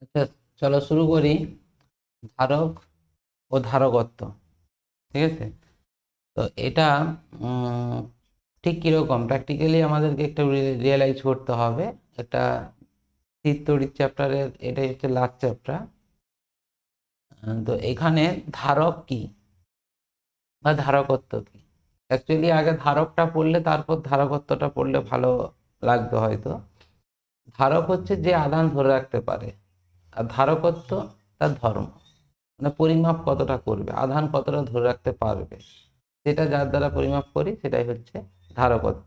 আচ্ছা, চলো শুরু করি। ধারক ও ধারকত্ব। ঠিক আছে। তো এটা উম, ঠিক কিরকম প্র্যাকটিক্যালি আমাদেরকে একটা রিয়েলাইজ করতে হবে। একটা স্থির তড়িৎ চ্যাপ্টারের এটাই হচ্ছে লাস্ট চ্যাপ্টার। তো এখানে ধারক কি বা ধারকত্ব কি, অ্যাকচুয়ালি আগে ধারকটা পড়লে তারপর ধারকত্বটা পড়লে ভালো লাগতো হয়তো। ধারক হচ্ছে যে আধান ধরে রাখতে পারে, আর ধারকত্ব তার ধর্ম, মানে পরিমাপ কতটা করবে, আধান কতটা ধরে রাখতে পারবে, সেটা যার দ্বারা পরিমাপ করি সেটাই হচ্ছে ধারকত্ব।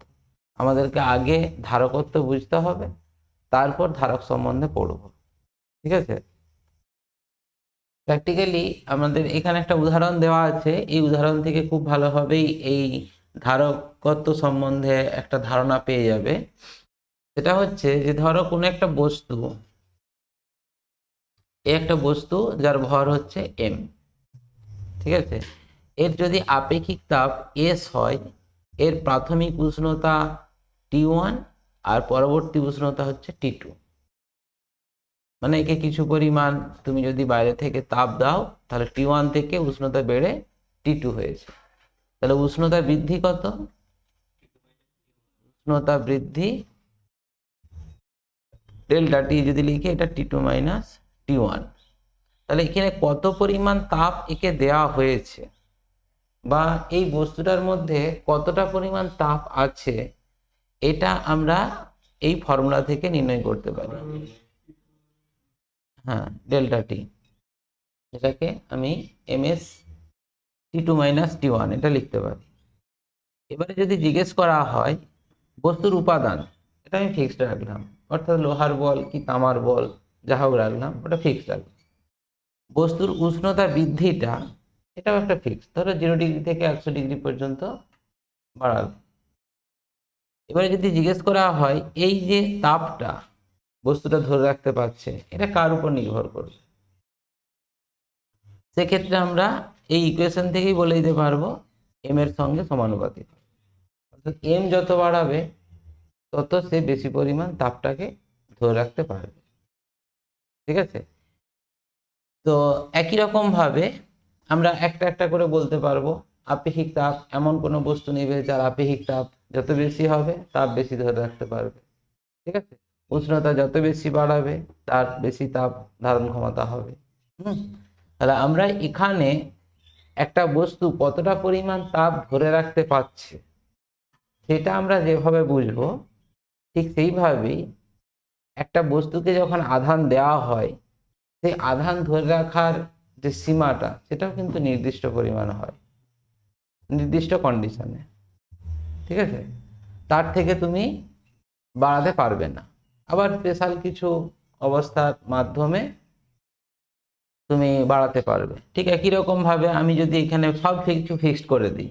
আমাদেরকে আগে ধারকত্ব বুঝতে হবে, তারপর ধারক সম্বন্ধে পড়ব। ঠিক আছে। প্র্যাকটিক্যালি আমাদের এখানে একটা উদাহরণ দেওয়া আছে, এই উদাহরণ থেকে খুব ভালোভাবেই এই ধারকত্ব সম্বন্ধে একটা ধারণা পেয়ে যাবে। সেটা হচ্ছে যে ধরো কোনো একটা বস্তু, একটা বস্তু যার ভর হচ্ছে এম। ঠিক আছে। এর যদি আপেক্ষিক তাপ এস হয়, এর প্রাথমিক উষ্ণতা T1 আর পরবর্তী উষ্ণতা হচ্ছে T2। মানে একে কিছু পরিমাণ তুমি যদি বাইরে থেকে তাপ দাও, তাহলে T1 থেকে উষ্ণতা বেড়ে T2 হয়েছে। তাহলে উষ্ণতা বৃদ্ধি কত? উষ্ণতা বৃদ্ধি ডেল্টা টি যদি লিখি, এটা T2 মাইনাস T1। তাহলে এখানে কত পরিমাণ তাপ একে দেওয়া হয়েছে, বা এই বস্তুটার মধ্যে কতটা পরিমাণ তাপ আছে, এটা আমরা এই ফর্মুলা থেকে নির্ণয় করতে পারি। হ্যাঁ, ডেল্টা টি, এটাকে আমি এমএস T2 মাইনাস T1 এটা লিখতে পারি। এবারে যদি জিজ্ঞেস করা হয় বস্তুর উপাদান, এটা আমি ফিক্সড রাখলাম, অর্থাৎ লোহার বল কি তামার বল যা হোক রাখলাম, ওটা ফিক্সড রাখলাম। বস্তুর উষ্ণতা বৃদ্ধিটা, এটাও একটা ফিক্সড, ধরো 0 ডিগ্রি থেকে 100 ডিগ্রি পর্যন্ত বাড়াল। এবারে যদি জিজ্ঞেস করা হয় এই যে তাপটা বস্তুটা ধরে রাখতে পারছে, এটা কার উপর নির্ভর করবে, সেক্ষেত্রে আমরা এই ইকুয়েশন থেকেই বলে দিতে পারবো এম এর সঙ্গে সমানুপাতিক। অর্থাৎ এম যত বাড়াবে তত সে বেশি পরিমাণ তাপটাকে ধরে রাখতে পারবে। ঠিক আছে। তো একই রকম ভাবে আমরা একটা একটা করে বলতে পারবো আপেক্ষিক তাপ, এমন কোনো বস্তু নেবে যার আপেক্ষিক তাপ যত বেশি হবে তাপ বেশি ধরে রাখতে পারবে। ঠিক আছে। উষ্ণতা যত বেশি বাড়াবে তার বেশি তাপ ধারণ ক্ষমতা হবে। হুম। তাহলে আমরা এখানে একটা বস্তু কতটা পরিমাণ তাপ ধরে রাখতে পারছে সেটা আমরা যেভাবে বুঝবো, ঠিক সেইভাবেই একটা বস্তুকে যখন আধান দেওয়া হয়, সেই আধান ধরে রাখার যে সীমাটা সেটাও কিন্তু নির্দিষ্ট পরিমাণ হয়, নির্দিষ্ট কন্ডিশনে। ঠিক আছে। তার থেকে তুমি বাড়াতে পারবে না। আবার স্পেশাল কিছু অবস্থার মাধ্যমে তুমি বাড়াতে পারবে। ঠিক একই রকম ভাবে আমি যদি এখানে সব কিছু ফিক্সড করে দিই,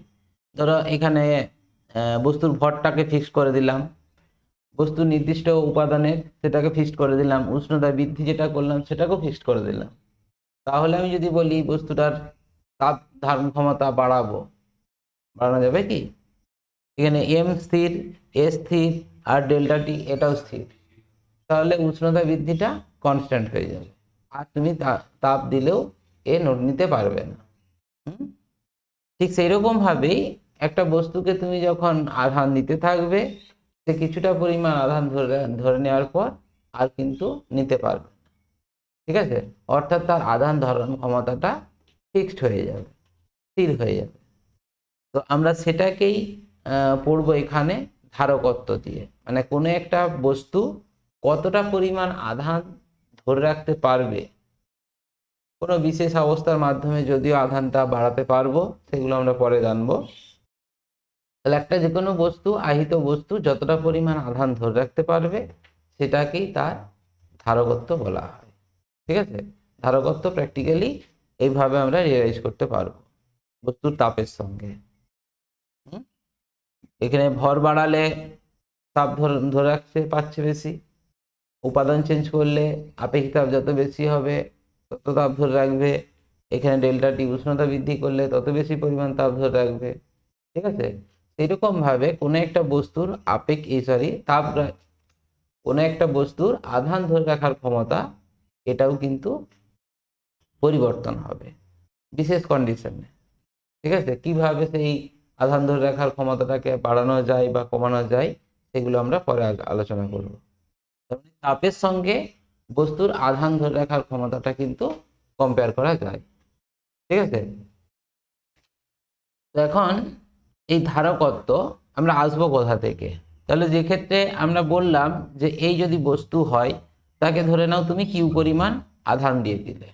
ধরো এখানে বস্তুর ভরটাকে ফিক্সড করে দিলাম, বস্তুর নির্দিষ্ট উপাদানের সেটাকে ফিক্সড করে দিলাম, উষ্ণতা বৃদ্ধি যেটা করলাম সেটাকেও ফিক্সড করে দিলাম, তাহলে আমি যদি বলি বস্তুটার তাপ ধারণ ক্ষমতা বাড়াবো, বাড়ানো যাবে কি? এখানে এম স্থির, এ স্থির, আর ডেল্টা টি এটাও স্থির, তাহলে উষ্ণতা বৃদ্ধিটা কনস্ট্যান্ট হয়ে যাবে, আর তুমি তাপ দিলেও এ নোট নিতে পারবে না। ঠিক সেই রকম ভাবেই একটা বস্তুকে তুমি যখন আধান দিতে থাকবে, সে কিছুটা পরিমাণ আধান ধরে ধরে নেওয়ার পর আর কিন্তু নিতে পারবে। ঠিক আছে। অর্থাৎ তার আধান ধারণ ক্ষমতাটা ফিক্সড হয়ে যাবে, স্থির হয়ে যাবে। তো আমরা সেটাকেই পড়বো এখানে ধারকত্ব দিয়ে, মানে কোনো একটা বস্তু কতটা পরিমাণ আধান ধরে রাখতে পারবে। কোনো বিশেষ অবস্থার মাধ্যমে যদিও আধানটা বাড়াতে পারবো, সেগুলো আমরা পরে জানবো। তাহলে একটা যে কোনো বস্তু, আহিত বস্তু যতটা পরিমাণ আধান ধরে রাখতে পারবে সেটাকেই তার ধারকত্ব বলা হয়। ঠিক আছে। ধারকত্ব প্র্যাকটিক্যালি এইভাবে আমরা রিয়েলাইজ করতে পারবো বস্তুর তাপের সঙ্গে। এখানে ভর বাড়ালে তাপ ধরে ধরে রাখতে পারছে বেশি, উপাদান চেঞ্জ করলে আপেক্ষিক তাপ যত বেশি হবে তত তাপ ধরে রাখবে। এখানে ডেল্টা টি উষ্ণতা বৃদ্ধি করলে তত বেশি পরিমাণ তাপ ধরে রাখবে। ঠিক আছে। সেরকম ভাবে কোনো একটা বস্তুর কোনো একটা বস্তুর আধান ধরে রাখার ক্ষমতা এটাও কিন্তু পরিবর্তন হবে বিশেষ কন্ডিশনে। ঠিক আছে, কিভাবে সেই আধান ধরে রাখার ক্ষমতাটাকে বাড়ানো যায় বা কমানো যায় সেগুলো আমরা পরে আলোচনা করব। তাপের সঙ্গে বস্তুর আধান ধরে রাখার ক্ষমতাটা কিন্তু কম্পেয়ার করা যায়। ঠিক আছে, তো এখন এই ধারকত্ব আমরা আসবো কোথা থেকে? তাহলে যে ক্ষেত্রে আমরা বললাম যে এই যদি বস্তু হয়, তাকে ধরে নাও তুমি কিউ পরিমাণ আধান দিয়ে দিলে।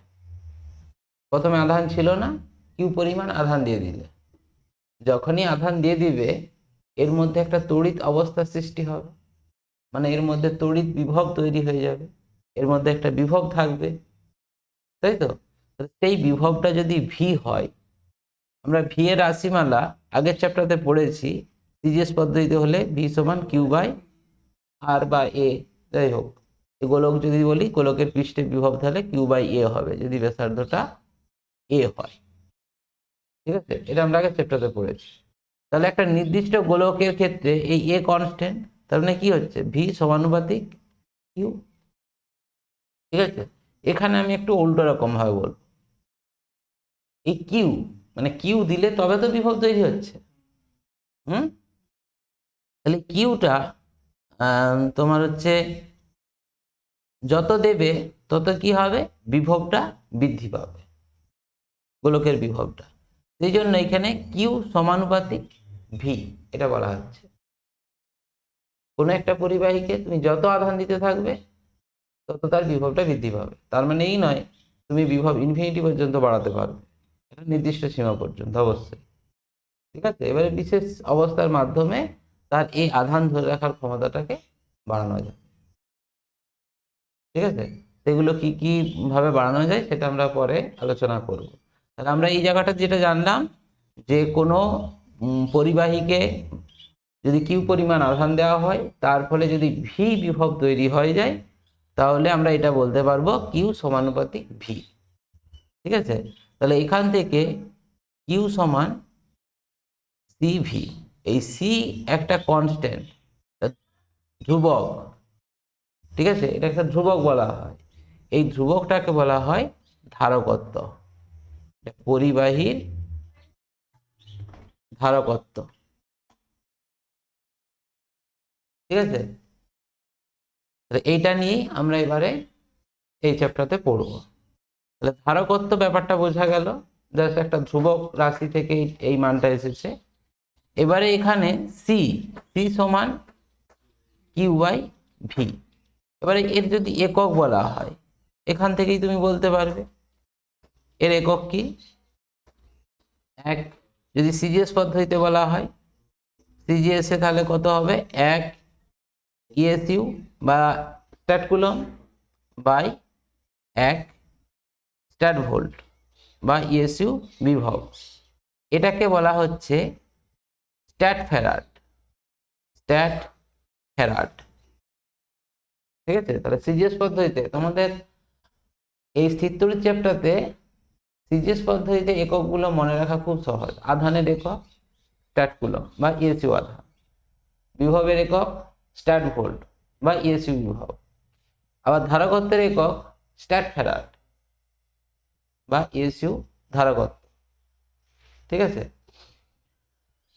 প্রথমে আধান ছিল না, কিউ পরিমাণ আধান দিয়ে দিলে। যখনই আধান দিয়ে দিবে এর মধ্যে একটা তড়িৎ অবস্থার সৃষ্টি হবে, মানে এর মধ্যে তড়িৎ বিভব তৈরি হয়ে যাবে, এর মধ্যে একটা বিভব থাকবে, তাই তো? সেই বিভবটা যদি ভি হয়, আমরা ভি এর রাশিমালা আগের চ্যাপ্টারে পড়েছি, সিজিএস পদ্ধতিতে হলে ভি সমান কিউ বাই আর বা এ, যাই হোক, এই গোলক যদি বলি গোলকের পৃষ্ঠে বিভব তাহলে কিউ বাই এ হবে যদি ব্যাসার্ধটা এ হয়। ঠিক আছে, এটা আমরা আগের চ্যাপ্টারে পড়েছি। তাহলে একটা নির্দিষ্ট গোলকের ক্ষেত্রে এই এ কনস্ট্যান্ট, তার মানে কি হচ্ছে ভি সমানুপাতিক কিউ। ঠিক আছে, এখানে আমি একটু উল্টো রকম ভাবে বলবো, এই কিউ মানে কিউ দিলে তবে তো বিভব তৈরি হচ্ছে। তাহলে কিউটা তোমার হচ্ছে যত দেবে তত কি হবে, বিভবটা বৃদ্ধি পাবে, গোলকের বিভবটা। সেই জন্য এখানে কিউ সমানুপাতিক ভি এটা বলা হচ্ছে। কোনো একটা পরিবাহীকে তুমি যত আধান দিতে থাকবে তত তার বিভবটা বৃদ্ধি পাবে। তার মানে এই নয় তুমি বিভব ইনফিনিটি পর্যন্ত বাড়াতে পারবে, এটা নির্দিষ্ট সীমা পর্যন্ত অবশ্যই। ঠিক আছে, এবারে বিশেষ অবস্থার মাধ্যমে তার এই আধান ধরে রাখার ক্ষমতাটাকে বাড়ানো যায়। ঠিক আছে, সেগুলো কি কি ভাবে বাড়ানো যায় সেটা আমরা পরে আলোচনা করব। তাহলে আমরা এই জায়গাটা যেটা জানলাম যে কোনো পরিবাহীকে যদি কিউ পরিমাণ আধান দেওয়া হয় তার ফলে যদি ভি বিভব তৈরি হয়ে যায় তাহলে আমরা এটা বলতে পারবো কিউ সমানুপাতিক ভি। ঠিক আছে, তাহলে এখান থেকে কিউ সমান সি ভি, এই সি একটা কনস্ট্যান্ট, ধ্রুবক। ঠিক আছে, এটা একটা ধ্রুবক বলা হয়, এই ধ্রুবকটাকে বলা হয় ধারকত্ব, পরিবাহীর ধারকত্ব। ঠিক আছে, এইটা নিয়েই আমরা এবারে এই চ্যাপ্টারতে পড়বো। তাহলে ধারকত্ব ব্যাপারটা বোঝা গেল, জাস্ট একটা ধ্রুবক রাশি থেকে এই মানটা এসেছে। এবারে এখানে সি, সি সমান কিউ বাই ভি। এবারে এর যদি একক বলা হয় এখান থেকেই তুমি বলতে পারবে এর একক কি। এক, যদি সিজিএস পদ্ধতিতে বলা হয় সিজিএস এ তাহলে কত হবে, এক ইএসইউ বা স্ট্যাট কুলম বাই এক স্ট্যাট ভোল্ট বা ইএসইউ বিভব, এটাকে বলা হচ্ছে স্ট্যাট ফ্যারাড, স্ট্যাট ফ্যারাড। ঠিক আছে, তাহলে সিজিএস পদ্ধতিতে তোমাদের এই স্থিরতড়িৎ চ্যাপ্টারতে সিজিএস পদ্ধতিতে এককগুলো মনে রাখা খুব সহজ। আধানের একক স্ট্যাট কুলম বা ইএসইউ আধান, বিভবের একক স্ট্যাট ভোল্ট বা ইএসইউ বিভব, আবার ধারকত্বের একক স্ট্যাট ফ্যারাড বা ইএসইউ ধারকত্ব। ঠিক আছে,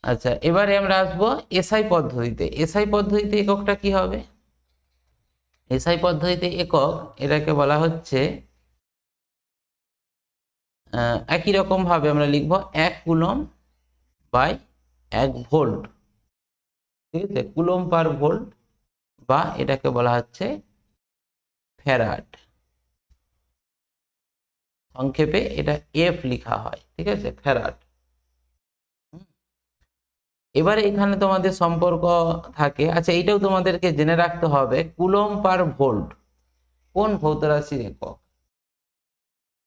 আচ্ছা এবারে আমরা আসবো এসআই পদ্ধতিতে। এসআই পদ্ধতিতে এককটা কি হবে? এসআই পদ্ধতিতে একক এটাকে বলা হচ্ছে একই রকম ভাবে আমরা লিখবো 1 কুলম বাই 1 ভোল্ট। ঠিক আছে, কুলম পার ভোল্ট বা এটাকে বলা হচ্ছে ফ্যারাড, সংক্ষেপে এটা এফ লেখা হয়। ঠিক আছে, ফ্যারাড। এবারে এখানে তোমাদের সম্পর্ক থাকে, আচ্ছা এইটাও তোমাদেরকে জেনে রাখতে হবে, কুলম পার ভোল্ট কোন ভৌত রাশির একক,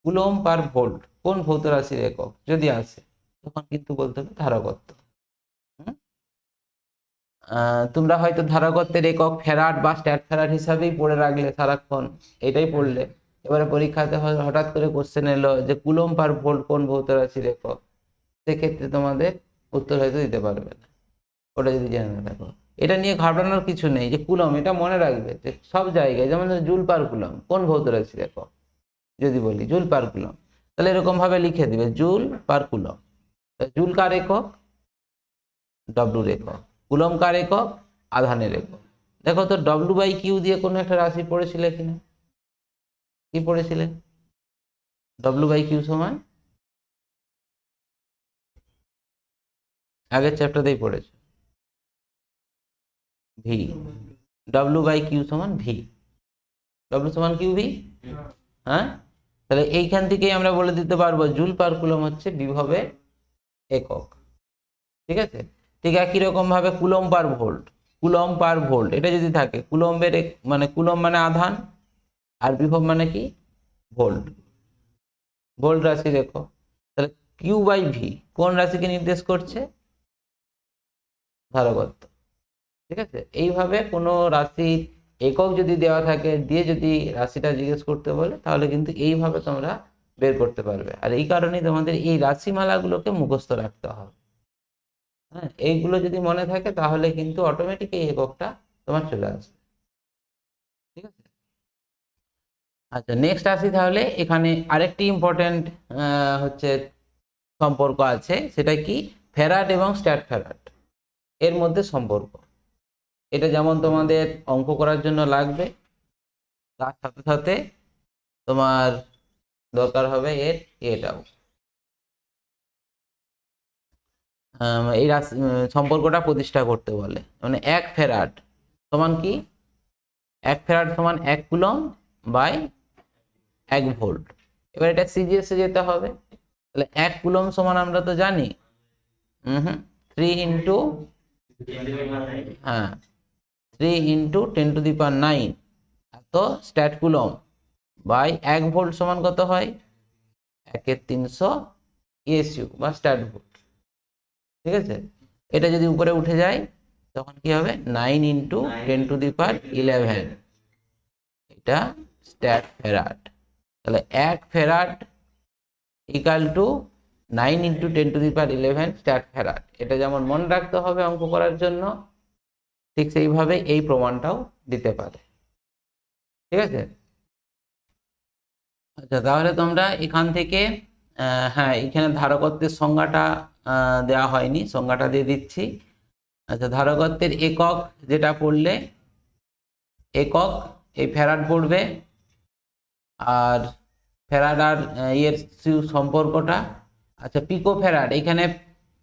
কুলম পার ভোল্ট কোন ভৌত রাশির একক যদি আসে তখন কিন্তু বলতে হবে ধারকত্ব। তোমরা হয়তো ধারকত্বের একক ফ্যারাড বা স্ট্যাট ফ্যারাড হিসাবেই পড়ে রাখলে সারাক্ষণ, এটাই পড়লে। এবারে পরীক্ষাতে হঠাৎ করে কোশ্চেন এলো যে কুলম পার ভোল্ট কোন ভৌত রাশির একক, সেক্ষেত্রে তোমাদের উত্তর হয়তো দিতে পারবে না ওটা যদি জেনে না থাকো। এটা নিয়ে ঘাবড়ানোর কিছু নেই, যে কুলম এটা মনে রাখবে যে সব জায়গায়, যেমন জুল পার কুলম কোন ভৌত রাশির একক, যদি বলি জুল পার কুলম, তাহলে এরকম ভাবে লিখে দিবে জুল পার কুলম। জুল কার একক? ডব্লুর একক। কুলম কার একক? আধানের একক। দেখো তো ডব্লু বাই কিউ দিয়ে কোনো একটা রাশি পড়েছিলে কিনা? কি পড়েছিলেন? ডব্লু বাই কিউ সমান আগের চ্যাপ্টারতেই পড়েছে ভি। ডব্লু বাই কিউ সমান ভি। ডব্লু সমান কিউ ভি। হ্যাঁ, তাহলে এইখান থেকেই আমরা বলে দিতে পারবো জুল পার কুলম হচ্ছে বিভবের একক। ঠিক আছে, ঠিক একই রকম ভাবে কুলম পার ভোল্ট, কুলম পার ভোল্ট এটা যদি থাকে, কুলম্বের মানে কুলম মানে আধান আর বিভব মানে কি? ভোল্ট। ভোল্ট রাশির একক। তাহলে কিউ বাই ভি কোন রাশিকে নির্দেশ করছে? ধারকত্ব। ঠিক আছে, এইভাবে কোনো রাশির একক যদি দেওয়া থাকে, দিয়ে যদি রাশিটা জিজ্ঞেস করতে বলে, তাহলে কিন্তু এইভাবে তোমরা বের করতে পারবে। আর এই কারণেই তোমাদের এই রাশিমালাগুলোকে মুখস্থ রাখতে হবে। হ্যাঁ, এইগুলো যদি মনে থাকে তাহলে কিন্তু অটোমেটিক এই এককটা তোমার চলে আসবে। ঠিক আছে, আচ্ছা নেক্সট আসি তাহলে। এখানে আরেকটি ইম্পর্টেন্ট হচ্ছে সম্পর্ক আছে, সেটা কি? ফ্যারাড এবং স্ট্যাট ফ্যারাড এর মধ্যে সম্পর্ক। এটা যেমন তোমাদের অঙ্ক করার জন্য লাগবে, তার সাথে সাথে তোমার দরকার হবে এর এটাও। এই সম্পর্কটা প্রতিষ্ঠা করতে বলে, মানে 1 ফ্যারাড সমান কি? 1 ফ্যারাড সমান 1 কুলম বাই 1 ভোল্ট। এবার এটা সিজিএস এ যেতে হবে, তাহলে 1 কুলম সমান আমরা তো জানি 3 ইন্টু, হ্যাঁ 3 ইন্টু 10⁹ এত স্ট্যাট কুলম বাই 1 ভোল্ট সমান কত হয়? 1/300 ইএসইউ বা স্ট্যাট ভোল্ট। ঠিক আছে, এটা যদি উপরে উঠে যায় তখন কি হবে? 9 ইন্টু 10⁻11 এটা স্ট্যাট ফ্যারাড। তাহলে 1 farad equal to 9 into 10⁻11 stat farad. এটা যেমন মনে রাখতে হবে অঙ্ক করার জন্য, ঠিক সেইভাবে এই প্রমাণটাও দিতে পারে। ঠিক আছে, আচ্ছা তাহলে তোমরা এখান থেকে হ্যাঁ এখানে ধারকত্বের সংজ্ঞাটা দেওয়া হয়নি, সংজ্ঞাটা দিয়ে দিচ্ছি। আচ্ছা, ধারকত্বের একক যেটা পড়লে, একক এই ফ্যারাড পড়বে, আর ফ্যারাড আর এর সম্পর্কটা। আচ্ছা পিকো ফ্যারাড, এখানে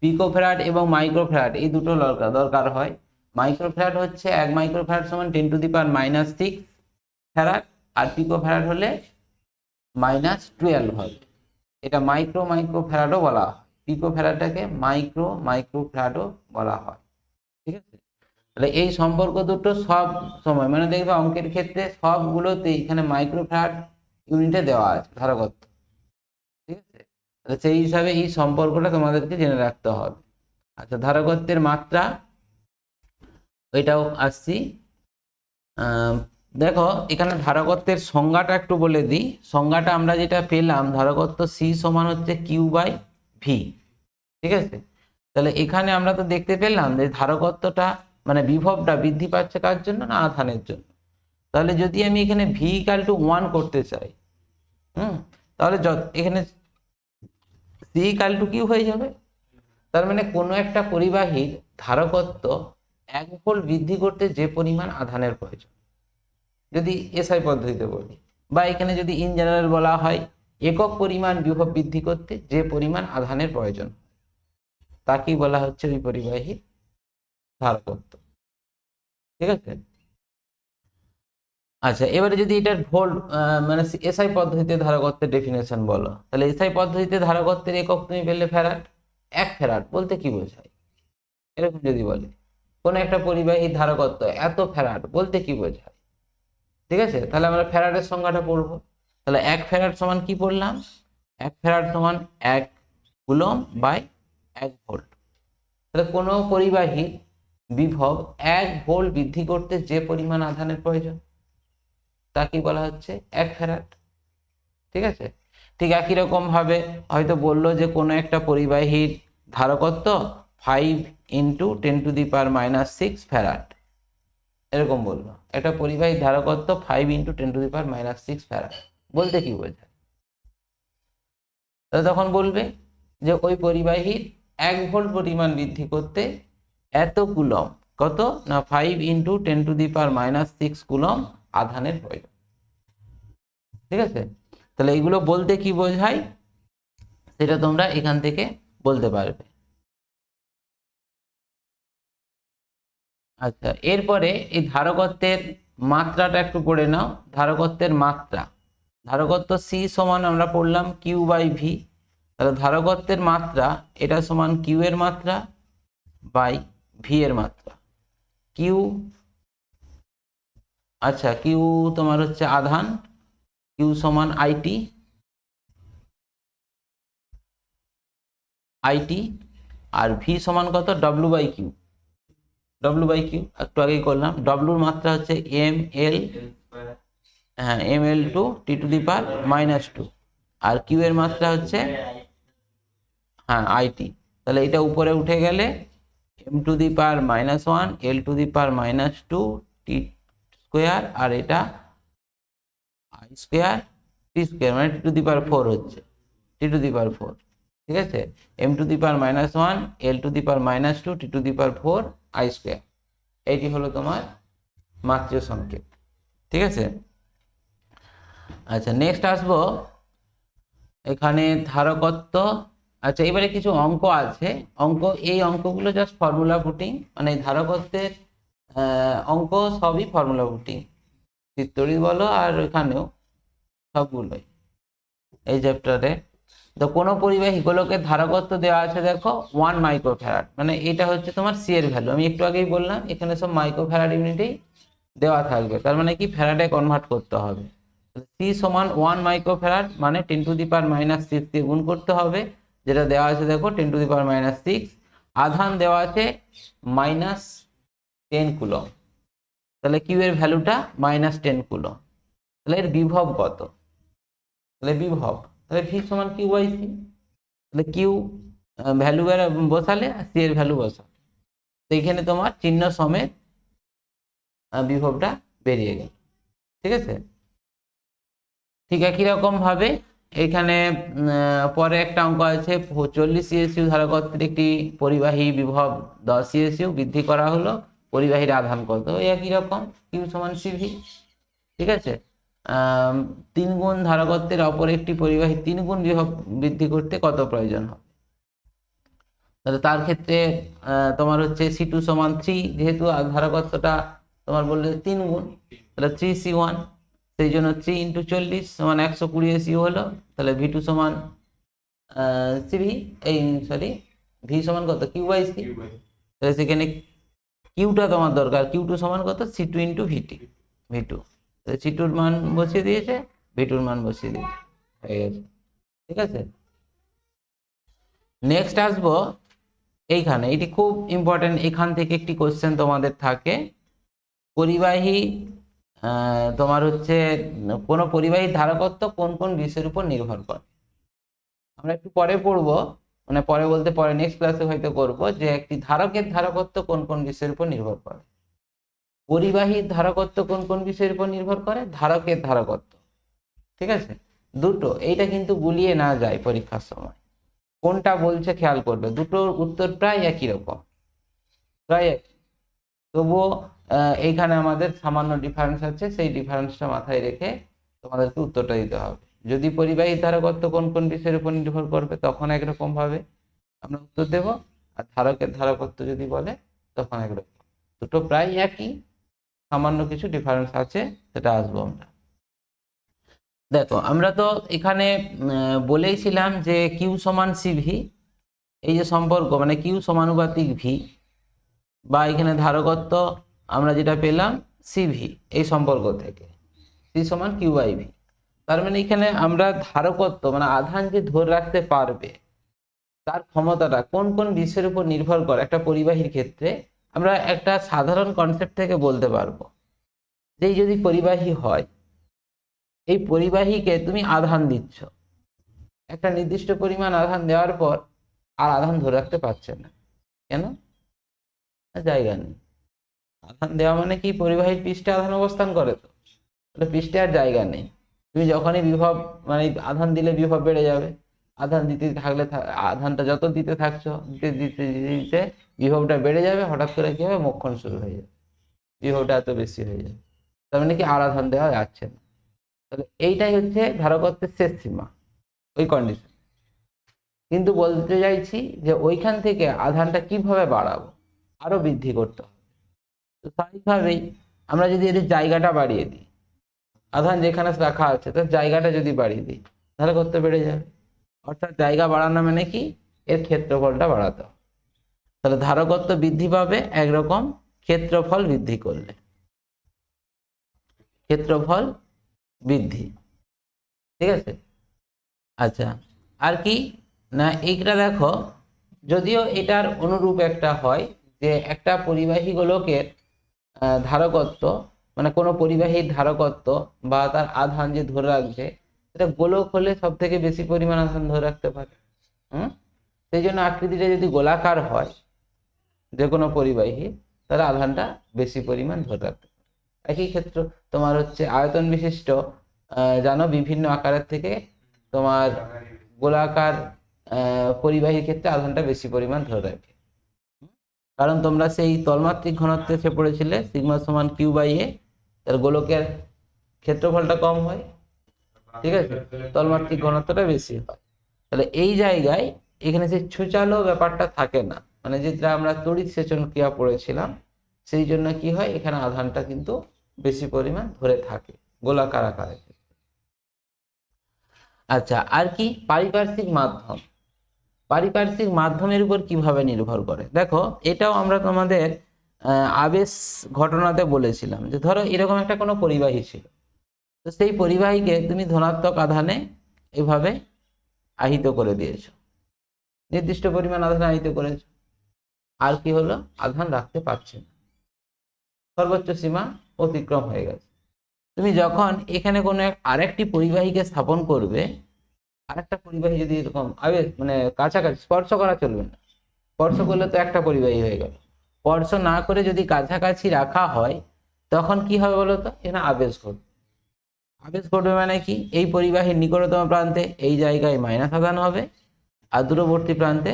পিকো ফ্যারাড এবং মাইক্রো ফ্যারাড এই দুটো দরকার হয়। মাইক্রো ফ্যারাড হচ্ছে 1 মাইক্রো ফ্যারাড সমান 10⁻⁻6 ফ্যারাড, আর পিকো ফ্যারাড হলে -12 হবে। এটা মাইক্রো ফ্যারাডও বলা হয়, পিকো ফ্যারাডটাকে মাইক্রো ফ্যারাডও বলা হয়। ঠিক আছে, তাহলে এই সম্পর্ক দুটো সব সময় মানে দেখবে অঙ্কের ক্ষেত্রে সবগুলোতে এখানে মাইক্রো ফ্যারাড ইউনিটে দেওয়া আছে ধারকত্ব। ঠিক আছে, তাহলে সেই হিসাবে এই সম্পর্কটা তোমাদেরকে জেনে রাখতে হবে। আচ্ছা, ধারকত্বের মাত্রা ওইটাও আসছি। দেখো এখানে ধারকত্বের সংজ্ঞাটা একটু বলে দিই। সংজ্ঞাটা আমরা যেটা পেলাম, ধারকত্ব সি সমান হচ্ছে কিউ বাই ভি। ঠিক আছে, তাহলে এখানে আমরা তো দেখতে পেলাম যে ধারকত্বটা মানে বিভবটা বৃদ্ধি পাচ্ছে কার জন্য? না আধানের জন্য। তাহলে যদি আমি এখানে ভি ইকাল টু 1 করতে চাই, তাহলে এখানে সি ইকাল টু কিউ হয়ে যাবে। তার মানে কোনো একটা পরিবাহীর ধারকত্ব 1 ভোল্ট বৃদ্ধি করতে যে পরিমাণ আধানের প্রয়োজন, যদি এসআই পদ্ধতিতে বলি, বা এখানে যদি ইন জেনারেল বলা হয়, একক পরিমাণ বিভব বৃদ্ধি করতে যে পরিমাণ আধানের প্রয়োজন, তাকেই বলা হচ্ছে ওই পরিবাহীর ধারকত্ব। ঠিক আছে, আচ্ছা এবারে যদি এটার ভোল্ট মানে এসআই পদ্ধতিতে ধারকত্বের ডেফিনেশন বলো, তাহলে এসআই পদ্ধতিতে ধারকত্বের একক তুমি পেলে ফ্যারাড। 1 ফ্যারাড বলতে কি বোঝায়? এরকম যদি বলে কোন একটা পরিবাহীর ধারকত্ব এত ফ্যারাড বলতে কি বোঝায়? ঠিক আছে, তাহলে আমরা ফ্যারাডের সংজ্ঞাটা পড়বো। তাহলে 1 ফ্যারাড সমান কি পড়লাম? 1 ফ্যারাড সমান 1 কুলম বাই 1 ভোল্ট। তাহলে কোনো পরিবাহীর বিভব 1 ভোল্ট বৃদ্ধি করতে যে পরিমাণ আধানের প্রয়োজন, তাকে বলা হচ্ছে 1 ফ্যারাড। ঠিক আছে, ঠিক একই রকম ভাবে হয়তো বললো যে কোনো একটা পরিবাহীর ধারকত্ব 5 ইন্টু 10⁻⁻6 ফ্যারাড, এরকম বললো। একটা পরিবাহীর ধারকত্ব 5 ইন্টু 10⁻⁻6 ফ্যারাড বলতে কি বোঝায়? তাহলে তখন বলবে যে ওই পরিবাহীর 1 ভোল্ট পরিমাণ বৃদ্ধি করতে এত কুলম, কত না 5 × 10⁻⁻6 কুলম আধানের প্রয়োজন। ঠিক আছে, তাহলে এইগুলো বলতে কি বোঝায় সেটা তোমরা এখান থেকে বলতে পারবে। আচ্ছা, এরপরে এই ধারকত্বের মাত্রাটা একটু পড়ে নাও। ধারকত্বের মাত্রা, ধারকত্ব সি সমান আমরা পড়লাম Q/V। তাহলে ধারকত্বের মাত্রা এটা সমান কিউ এর মাত্রা বাই ভি এর মাত্রা। কিউ, আচ্ছা কিউ তোমার হচ্ছে আধান, কিউ সমান আইটি, আর ভি সমান কত W/Q। W/Q একটু আগেই করলাম। ডব্লুর মাত্রা হচ্ছে ml, হ্যাঁ ml/2 T⁻², আর কিউ এর মাত্রা হচ্ছে হ্যাঁ আইটি। তাহলে এটা উপরে উঠে গেলে m⁻⁻1 L⁻²T², আর এটা I² T² মানে T⁴ হচ্ছে, T⁴। ঠিক আছে, m⁻⁻1 L⁻², T⁴ I²। এইটি হলো তোমার মাত্রা সংকেত। ঠিক আছে, আচ্ছা নেক্সট আসবো এখানে ধারকত্ব। আচ্ছা এবারে কিছু অঙ্ক আছে, এই অঙ্কগুলো জাস্ট ফর্মুলা পুটিং, মানে ধারকত্বের অঙ্ক সবই ফর্মুলা পুটিং, চিত্তরি বলো আর এখানেও সবগুলোই এই চ্যাপ্টারে। তো কোনো পরিবাহী গোলকের ধারকত্ব দেওয়া আছে দেখো 1 মাইক্রোফ্যারাড, মানে এটা হচ্ছে তোমার সি এর ভ্যালু। আমি একটু আগেই বললাম এখানে সব মাইক্রোফ্যারাড ইউনিটেই দেওয়া থাকবে, তার মানে কি ফ্যারাডে কনভার্ট করতে হবে। সি সমান 1 মাইক্রোফ্যারাড মানে 10⁻⁻6 দিয়ে গুণ করতে হবে, যেটা দেওয়া আছে দেখো 10⁻⁻6। আধান দেওয়া আছে -10 কুলম, তাহলে কিউ এর ভ্যালুটা -10 কুলম। তাহলে এর বিভব কত? তাহলে বিভব, তাহলে ভি সমান Q/C। তাহলে কিউ ভ্যালু বসালে সি এর ভ্যালু বসালে, তো এখানে তোমার চিহ্ন সমেত বিভবটা বেরিয়ে গেল। ঠিক আছে, ঠিক একই রকম ভাবে এখানে পরে একটা অঙ্ক আছে 40 CSU ধারকত্বের একটি পরিবাহী বিভব 10 CSU বৃদ্ধি করা হলো, পরিবাহীর আধান কত? একই রকম, কিউ সমান সিভি। ঠিক আছে, 3 গুণ ধারকত্বের অপর একটি পরিবাহী 3 গুণ বিভব বৃদ্ধি করতে কত প্রয়োজন হবে? তাহলে তার ক্ষেত্রে তোমার হচ্ছে C2 সমান 3, যেহেতু ধারকত্বটা তোমার বললে 3 গুণ, তাহলে 3C1, সেই জন্য 3 × 40 সমান 120 SU হলো। তাহলে V2 সমান CV, এই সরি ভি সমান কত? Q/C। তাহলে সেখানে কিউটা তোমার দরকার, Q2 সমান কত? C2 × V2। C2 এর মান বসিয়ে দিয়েছে, V2 এর মান বসিয়ে দিয়েছে, হয়ে গেছে। ঠিক আছে, নেক্সট আসবো এইখানে, এটি খুব ইম্পর্টেন্ট, এখান থেকে একটি কোশ্চেন তোমাদের থাকে। পরিবাহী তোমার হচ্ছে কোন পরিবাহীর ধারকত্ব কোন কোন বিষয়ের উপর নির্ভর করে। আমরা একটু পরে পড়বো, মানে পরে বলতে পরে নেক্সট ক্লাসে হয়তো করবো, যে একটি ধারকের ধারকত্ব কোন কোন বিষয়ের উপর নির্ভর করে। পরিবাহীর ধারকত্ব কোন কোন বিষয়ের উপর নির্ভর করে? ধারকের ধারকত্ব। ঠিক আছে, দুটো, এইটা কিন্তু গুলিয়ে না যায় পরীক্ষার সময়, কোনটা বলছে খেয়াল করবে, দুটোর উত্তর প্রায় একই রকম, প্রায় একই। তবুও এইখানে আমাদের সামান্য ডিফারেন্স আছে, সেই ডিফারেন্সটা মাথায় রেখে তোমাদেরকে উত্তরটা দিতে হবে। যদি পরিবাহী ধারকত্ব কোন কোন বিষয়ের উপর নির্ভর করবে তখন একরকম ভাবে আমরা উত্তর দেব, আর ধারকের ধারকত্ব যদি বলে তখন একরকম। দুটো প্রায় একই, সামান্য কিছু ডিফারেন্স আছে, সেটা আসবো আমরা। দেখো আমরা তো এখানে বলেইছিলাম যে কিউ সমান সিভি, এই যে সম্পর্ক, মানে কিউ সমানুপাতিক ভি, বা এখানে ধারকত্ব আমরা যেটা পেলাম সিভি, এই সম্পর্ক থেকে সি সমান Q/V। তার মানে এখানে আমরা ধারকত্ব মানে আধান যে ধরে রাখতে পারবে তার ক্ষমতাটা কোন কোন বিষয়ের উপর নির্ভর করে একটা পরিবাহীর ক্ষেত্রে, আমরা একটা সাধারণ কনসেপ্ট থেকে বলতে পারবো যে যদি পরিবাহী হয়, এই পরিবাহীকে তুমি আধান দিচ্ছ, একটা নির্দিষ্ট পরিমাণ আধান দেওয়ার পর আর আধান ধরে রাখতে পারছে না, কেন? জায়গা নেই। আধান দেওয়া মানে কি পরিবাহীর পৃষ্ঠে আধান অবস্থান করে, তো পৃষ্ঠে আর জায়গা নেই। তুমি যখনই বিভব মানে আধান দিলে বিভব বেড়ে যাবে, আধান দিতে থাকলে আধানটা যত দিতে থাকছো দিতে দিতে দিতে দিতে বিভবটা বেড়ে যাবে, হঠাৎ করে কি হবে, মোক্ষণ শুরু হয়ে যাবে, বিভবটা এত বেশি হয়ে যাবে, তার মানে কি আর আধান দেওয়া যাচ্ছে না। তাহলে এইটাই হচ্ছে ধারকত্বের শেষ সীমা, ওই কন্ডিশন। কিন্তু বলতে চাইছি যে ওইখান থেকে আধানটা কিভাবে বাড়াবো, আরো বৃদ্ধি করতে হবে। তো স্বাভাবিকভাবেই আমরা যদি এদের জায়গাটা বাড়িয়ে দিই, আধান যেখানে রাখা আছে তার জায়গাটা যদি বাড়িয়ে দিই, ধারকত্ব বেড়ে যাবে। অর্থাৎ জায়গা বাড়ানো মানে কি, এর ক্ষেত্রফলটা বাড়াতে হবে। তাহলে ধারকত্ব বৃদ্ধি পাবে একরকম ক্ষেত্রফল বৃদ্ধি করলে, ক্ষেত্রফল বৃদ্ধি, ঠিক আছে। আচ্ছা, আর কি না, এইটা দেখো, যদিও এটার অনুরূপ একটা হয় যে একটা পরিবাহী গোলকের ধারকত্ব, মানে কোনো পরিবাহীর ধারকত্ব বা তার আধান যে ধরে রাখবে, এটা গোলক হলে সব থেকে বেশি পরিমাণ আধান ধরে রাখতে পারে। সেই জন্য আকৃতিটা যদি গোলাকার হয় যে কোনো পরিবাহী, তাহলে আধানটা বেশি পরিমাণ ধরে রাখতে পারে। একই ক্ষেত্র তোমার হচ্ছে আয়তন বিশিষ্ট, জানো বিভিন্ন আকারের থেকে তোমার গোলাকার পরিবাহীর ক্ষেত্রে আধানটা বেশি পরিমাণ ধরে রাখে। কারণ তোমরা সেই তলমাত্রিক ঘনত্বে সে পড়েছিলে সিগমা সমান কিউ বাই এ, তার গোলকের ক্ষেত্রফলটা কম হয়, ঠিক আছে, তলমাত্রিক ঘনত্বটা বেশি হয়। তাহলে এই জায়গায় এখানে সেই ছুচালো ব্যাপারটা থাকে না, মানে যেটা আমরা তড়িৎ সেচন ক্রিয়া পড়েছিলাম, সেই জন্য কি হয়, এখানে আধানটা কিন্তু বেশি পরিমাণ ধরে থাকে গোলাকার আকারে। আচ্ছা, আর কি পারিপার্শ্বিক মাধ্যম, পারিপার্শ্বিক মাধ্যমের উপর কিভাবে নির্ভর করে, দেখো এটাও আমরা তোমাদের আবেশ ঘটনাতে বলেছিলাম যে ধরো এরকম একটা কোনো পরিবাহী ছিল, তো সেই পরিবাহীকে তুমি ধনাত্মক আধানে এভাবে আহিত করে দিয়েছো, নির্দিষ্ট পরিমাণ আধান আহিত করেছো, আর কি হলো, আধান রাখতে পারছে না, সর্বোচ্চ সীমা অতিক্রম হয়ে গেছে। তুমি যখন এখানে কোনো আরেকটি পরিবাহীকে স্থাপন করবে, আরেকটা পরিবাহী যদি এরকম আবেশ মানে কাছাকাছি, স্পর্শ করা চলবে না, স্পর্শ করলে তো একটা পরিবাহী হয়ে গেল, স্পর্শ না করে যদি কাছাকাছি রাখা হয়, তখন কি হবে বলো তো, এখানে আবেশ ঘটবে। আবেশ ঘটবে মানে কি, এই পরিবাহীর নিকটতম প্রান্তে এই জায়গায় মাইনাস আধান হবে, আর দূরবর্তী প্রান্তে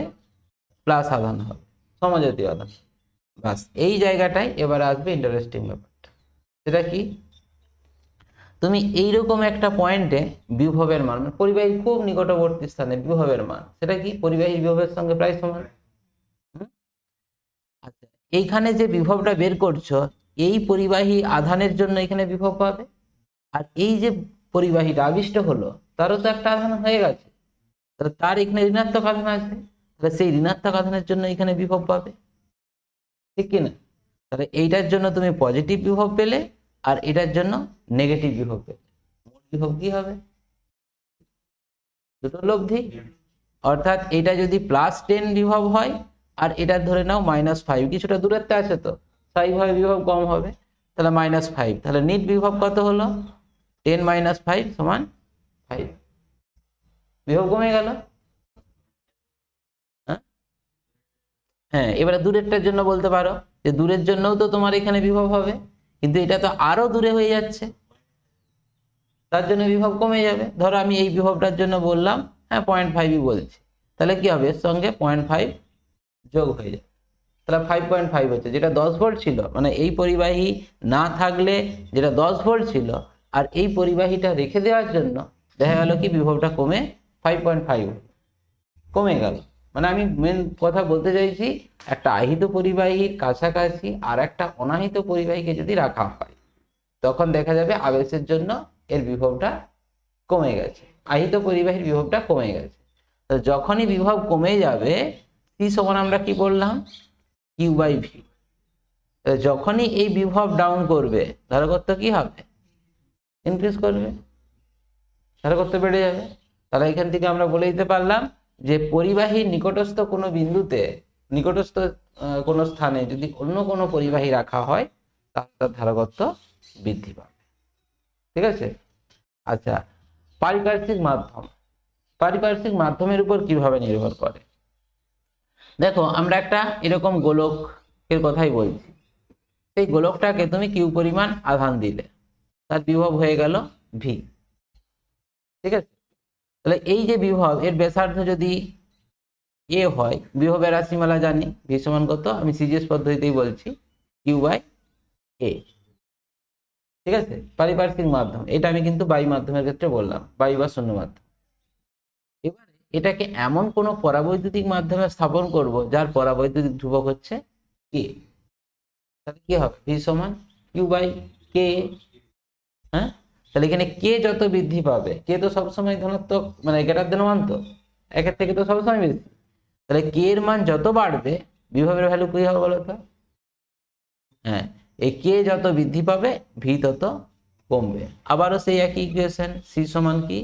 প্লাস আধান হবে, সমজাতীয় আধান। বাস এই জায়গাটায় এবার আসবে ইন্টারেস্টিং ব্যাপারটা, সেটা কি, তুমি এইরকম একটা পয়েন্টে বিভবের মান, মানে পরিবাহীর খুব নিকটবর্তী স্থানে বিভবের মান, সেটা কি পরিবাহী বিভবের সঙ্গে প্রায় সমান। আচ্ছা, এইখানে যে বিভবটা বের করছো, এই পরিবাহী আধানের জন্য এখানে বিভব পাবে, আর এই যে পরিবাহীটা আবিষ্ট হলো তারও তো একটা আধান হয়ে গেছে, তাহলে তার এখানে ঋণাত্মক আধান আছে, তাহলে সেই ঋণাত্মক আধানের জন্য এখানে বিভব পাবে, ঠিক কিনা। তাহলে এইটার জন্য তুমি পজিটিভ বিভব পেলে, আর এটার জন্য নেগেটিভ বিভব পেলে, মোট বিভব কি হবে, দুটো লব্ধি। অর্থাৎ এটা যদি +10 বিভব হয়, আর এটা ধরে নাও -5, কিছুটা দূরত্বে আছে তো স্বাভাবিকভাবে বিভব কম হবে, তাহলে -5, তাহলে নিট বিভব কত হলো, 10 - 5 = 5, বিভব কমে গেল। হ্যাঁ, এবারে দূরেরটার জন্য বলতে পারো যে দূরের জন্যও তো তোমার এখানে বিভব হবে, কিন্তু এটা তো আরো দূরে হয়ে যাচ্ছে, তার জন্য বিভব কমে যাবে। ধরো আমি এই বিভবটার জন্য বললাম, হ্যাঁ 0.5ই বলছি, তাহলে কি হবে, এর সঙ্গে 0.5 যোগ হয়ে যাবে, তাহলে 5.5 হচ্ছে, যেটা 10 ভোল্ট ছিল, মানে এই পরিবাহী না থাকলে যেটা 10 ভোল্ট ছিল, আর এই পরিবাহীটা রেখে দেওয়ার জন্য দেখা গেল কি বিভবটা কমে 5.5 কমে গেল। মানে আমি মেন কথা বলতে চাইছি, একটা আহিত পরিবাহীর কাছাকাছি আর একটা অনাহিত পরিবাহীকে যদি রাখা হয়, তখন দেখা যাবে আবেশের জন্য এর বিভবটা কমে গেছে, আহিত পরিবাহীর বিভবটা কমে গেছে। তো যখনই বিভব কমে যাবে, সি সমান আমরা কি বললাম, কিউ বাই ভি। যখনই এই বিভব ডাউন করবে, ধারকত্ব কি হবে, ইনক্রিজ করবে, ধারকত্ব বেড়ে যাবে। তাহলে এখান থেকে আমরা বলে দিতে পারলাম যে পরিবাহীর নিকটস্থ কোনো বিন্দুতে, নিকটস্থ কোনো স্থানে যদি অন্য কোনো পরিবাহী রাখা হয়, তার ধারকত্ব বৃদ্ধি পাবে, ঠিক আছে। আচ্ছা, পারিপার্শ্বিক মাধ্যম, পারিপার্শ্বিক মাধ্যমের উপর কিভাবে নির্ভর করে, দেখো আমরা একটা এরকম গোলকের কথাই বলছি, সেই গোলকটাকে তুমি কিউ পরিমাণ আধান দিলে, তার বিভব হয়ে গেল ভি, ঠিক আছে। তাহলে এই যে বিভব, এর ব্যাসার্ধ যদি এ হয়, বিভবের রাশিমালা জানি ভি সমান কত, আমি সিজিএস পদ্ধতিতেই বলছি, কিউ বাই এ। ঠিক আছে, পারিপার্শ্বিক মাধ্যম, এটা আমি কিন্তু বায়ু মাধ্যমের ক্ষেত্রে বললাম, বায়ু বা শূন্য মাধ্যম। এবারে এটাকে এমন কোন পরাবৈদ্যুতিক মাধ্যমে স্থাপন করব যার পরাবৈদ্যুতিক ধ্রুবক হচ্ছে কে, তাহলে কি হবে, ভি সমান কিউ বাই কে। হ্যাঁ, তাহলে এখানে কে যত বৃদ্ধি পাবে, কে তো সবসময় ধনাত্মক মানে গ্রেটার দেন ওয়ান, তো একের থেকে তো সবসময় বেশি, তাহলে কে এর মান যত বাড়বে বিভবের ভ্যালু কি হবে বলো তো? হ্যাঁ, এই কে যত বৃদ্ধি পাবে ভি তত কমবে। আবারও সেই একই ইকুয়েশন, সি সমান কি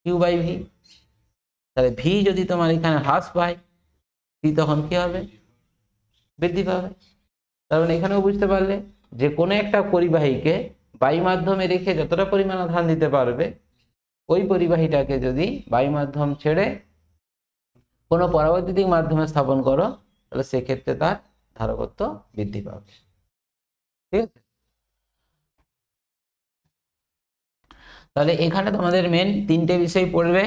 কিউ বাই ভি। তাহলে ভি যদি তোমার এখানে হ্রাস পায়, ভি তখন কি হবে, বৃদ্ধি পাবে। তার মানে এখানেও বুঝতে পারলে যে কোনো একটা পরিবাহীকে বায়ু মাধ্যমে রেখে যতটা পরিমাণ আধান দিতে পারবে, ওই পরিবাহীটাকে যদি বায়ু মাধ্যম ছেড়ে কোনো পরাবৈদ্যুতিক মাধ্যমে স্থাপন করো, তাহলে সেক্ষেত্রে তার ধারকত্ব বৃদ্ধি পাবে। ঠিক আছে, তাহলে এখানে তোমাদের মেন তিনটে বিষয় পড়বে,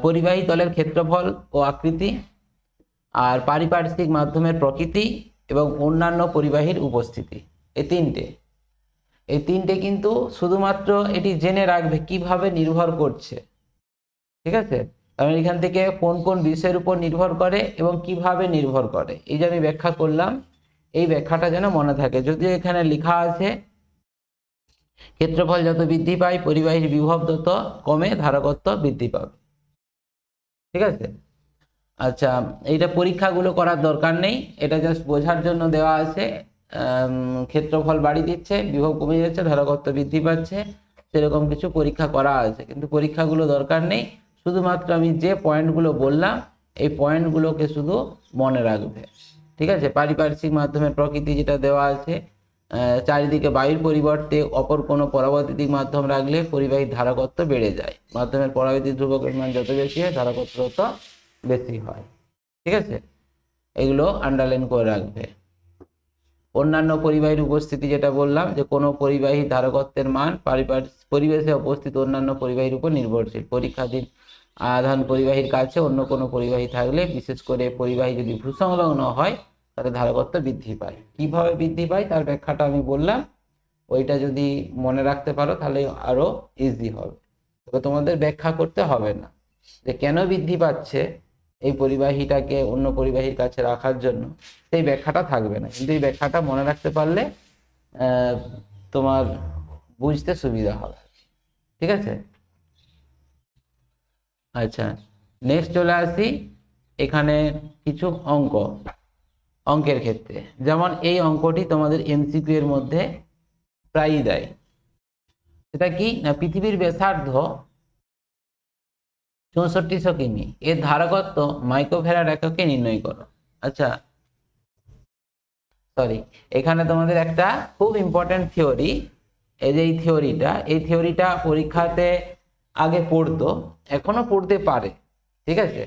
পরিবাহী তলের ক্ষেত্রফল ও আকৃতি, আর পারিপার্শ্বিক মাধ্যমের প্রকৃতি, এবং অন্যান্য পরিবাহীর উপস্থিতি। এই তিনটে কিন্তু শুধুমাত্র এটি জেনে রাখবে কিভাবে নির্ভর করছে। ঠিক আছে, আমি এখান থেকে কোন কোন বিষয়ের উপর নির্ভর করে এবং কিভাবে নির্ভর করে, এই যে আমি ব্যাখ্যা করলাম, এই ব্যাখ্যাটা যেন মনে থাকে। যদিও এখানে লেখা আছে ক্ষেত্রফল যত বৃদ্ধি পায় পরিবাহীর বিভব তত কমে, ধারকত্ব বৃদ্ধি পাবে। ঠিক আছে, আচ্ছা, এইটা পরীক্ষাগুলো করার দরকার নেই, এটা জাস্ট বোঝার জন্য দেওয়া আছে। ক্ষেত্রফল বাড়ি দিচ্ছে, বিভব কমে যাচ্ছে, ধারকত্ব বৃদ্ধি পাচ্ছে, সেরকম কিছু পরীক্ষা করা আছে, কিন্তু পরীক্ষাগুলো দরকার নেই। শুধুমাত্র আমি যে পয়েন্টগুলো বললাম এই পয়েন্টগুলোকে শুধু মনে রাখবে। ঠিক আছে, পারিপার্শ্বিক মাধ্যমের প্রকৃতি যেটা দেওয়া আছে, চারিদিকে বায়ুর পরিবর্তে অপর কোনো পরাবৈদ্যুতিক মাধ্যম রাখলে পরিবাহীর ধারকত্ব বেড়ে যায়, মাধ্যমের পরাবৈদ্যুতিক ধ্রুবকের মান যত বেশি হয় ধারকত্ব তত বেশি হয়। ঠিক আছে, এগুলো আন্ডারলাইন করে রাখবে। অন্যান্য পরিবাহীর উপস্থিতি যেটা বললাম, যে কোনো পরিবাহী ধারকত্বের মান পরিবেশে উপস্থিত অন্যান্য পরিবাহীর উপর নির্ভরশীল। পরীক্ষাধীন আধান পরিবাহীর কাছে অন্য কোনো পরিবাহী থাকলে, বিশেষ করে পরিবাহী যদি ভূসংলগ্ন হয়, তাহলে ধারকত্ব বৃদ্ধি পায়। কিভাবে বৃদ্ধি পায় তার ব্যাখ্যাটা আমি বললাম, ওইটা যদি মনে রাখতে পারো তাহলে আরো ইজি হবে। তবে তোমাদের ব্যাখ্যা করতে হবে না যে কেন বৃদ্ধি পাচ্ছে এই পরিবাহীটাকে অন্য পরিবাহীর কাছে রাখার জন্য, সেই ব্যাখ্যাটা থাকবে না, কিন্তু এই ব্যাখ্যাটা মনে রাখতে পারলে তোমার বুঝতে সুবিধা হবে। ঠিক আছে, আচ্ছা, নেক্সট চলে আসি এখানে কিছু অঙ্কের ক্ষেত্রে। যেমন এই অঙ্কটি তোমাদের এমসিকিউ এর মধ্যে প্রায়ই দেয়। সেটা কি না, পৃথিবীর ব্যাসার্ধ 6400 কিমি, এর ধারকত্ব মাইক্রোফ্যারাড এককে নির্ণয় করো। আচ্ছা, সরি, এখানে তোমাদের একটা খুব ইম্পর্টেন্ট থিওরি, এই যে এই থিওরিটা পরীক্ষাতে আগে পড়তো, এখনো পড়তে পারে। ঠিক আছে,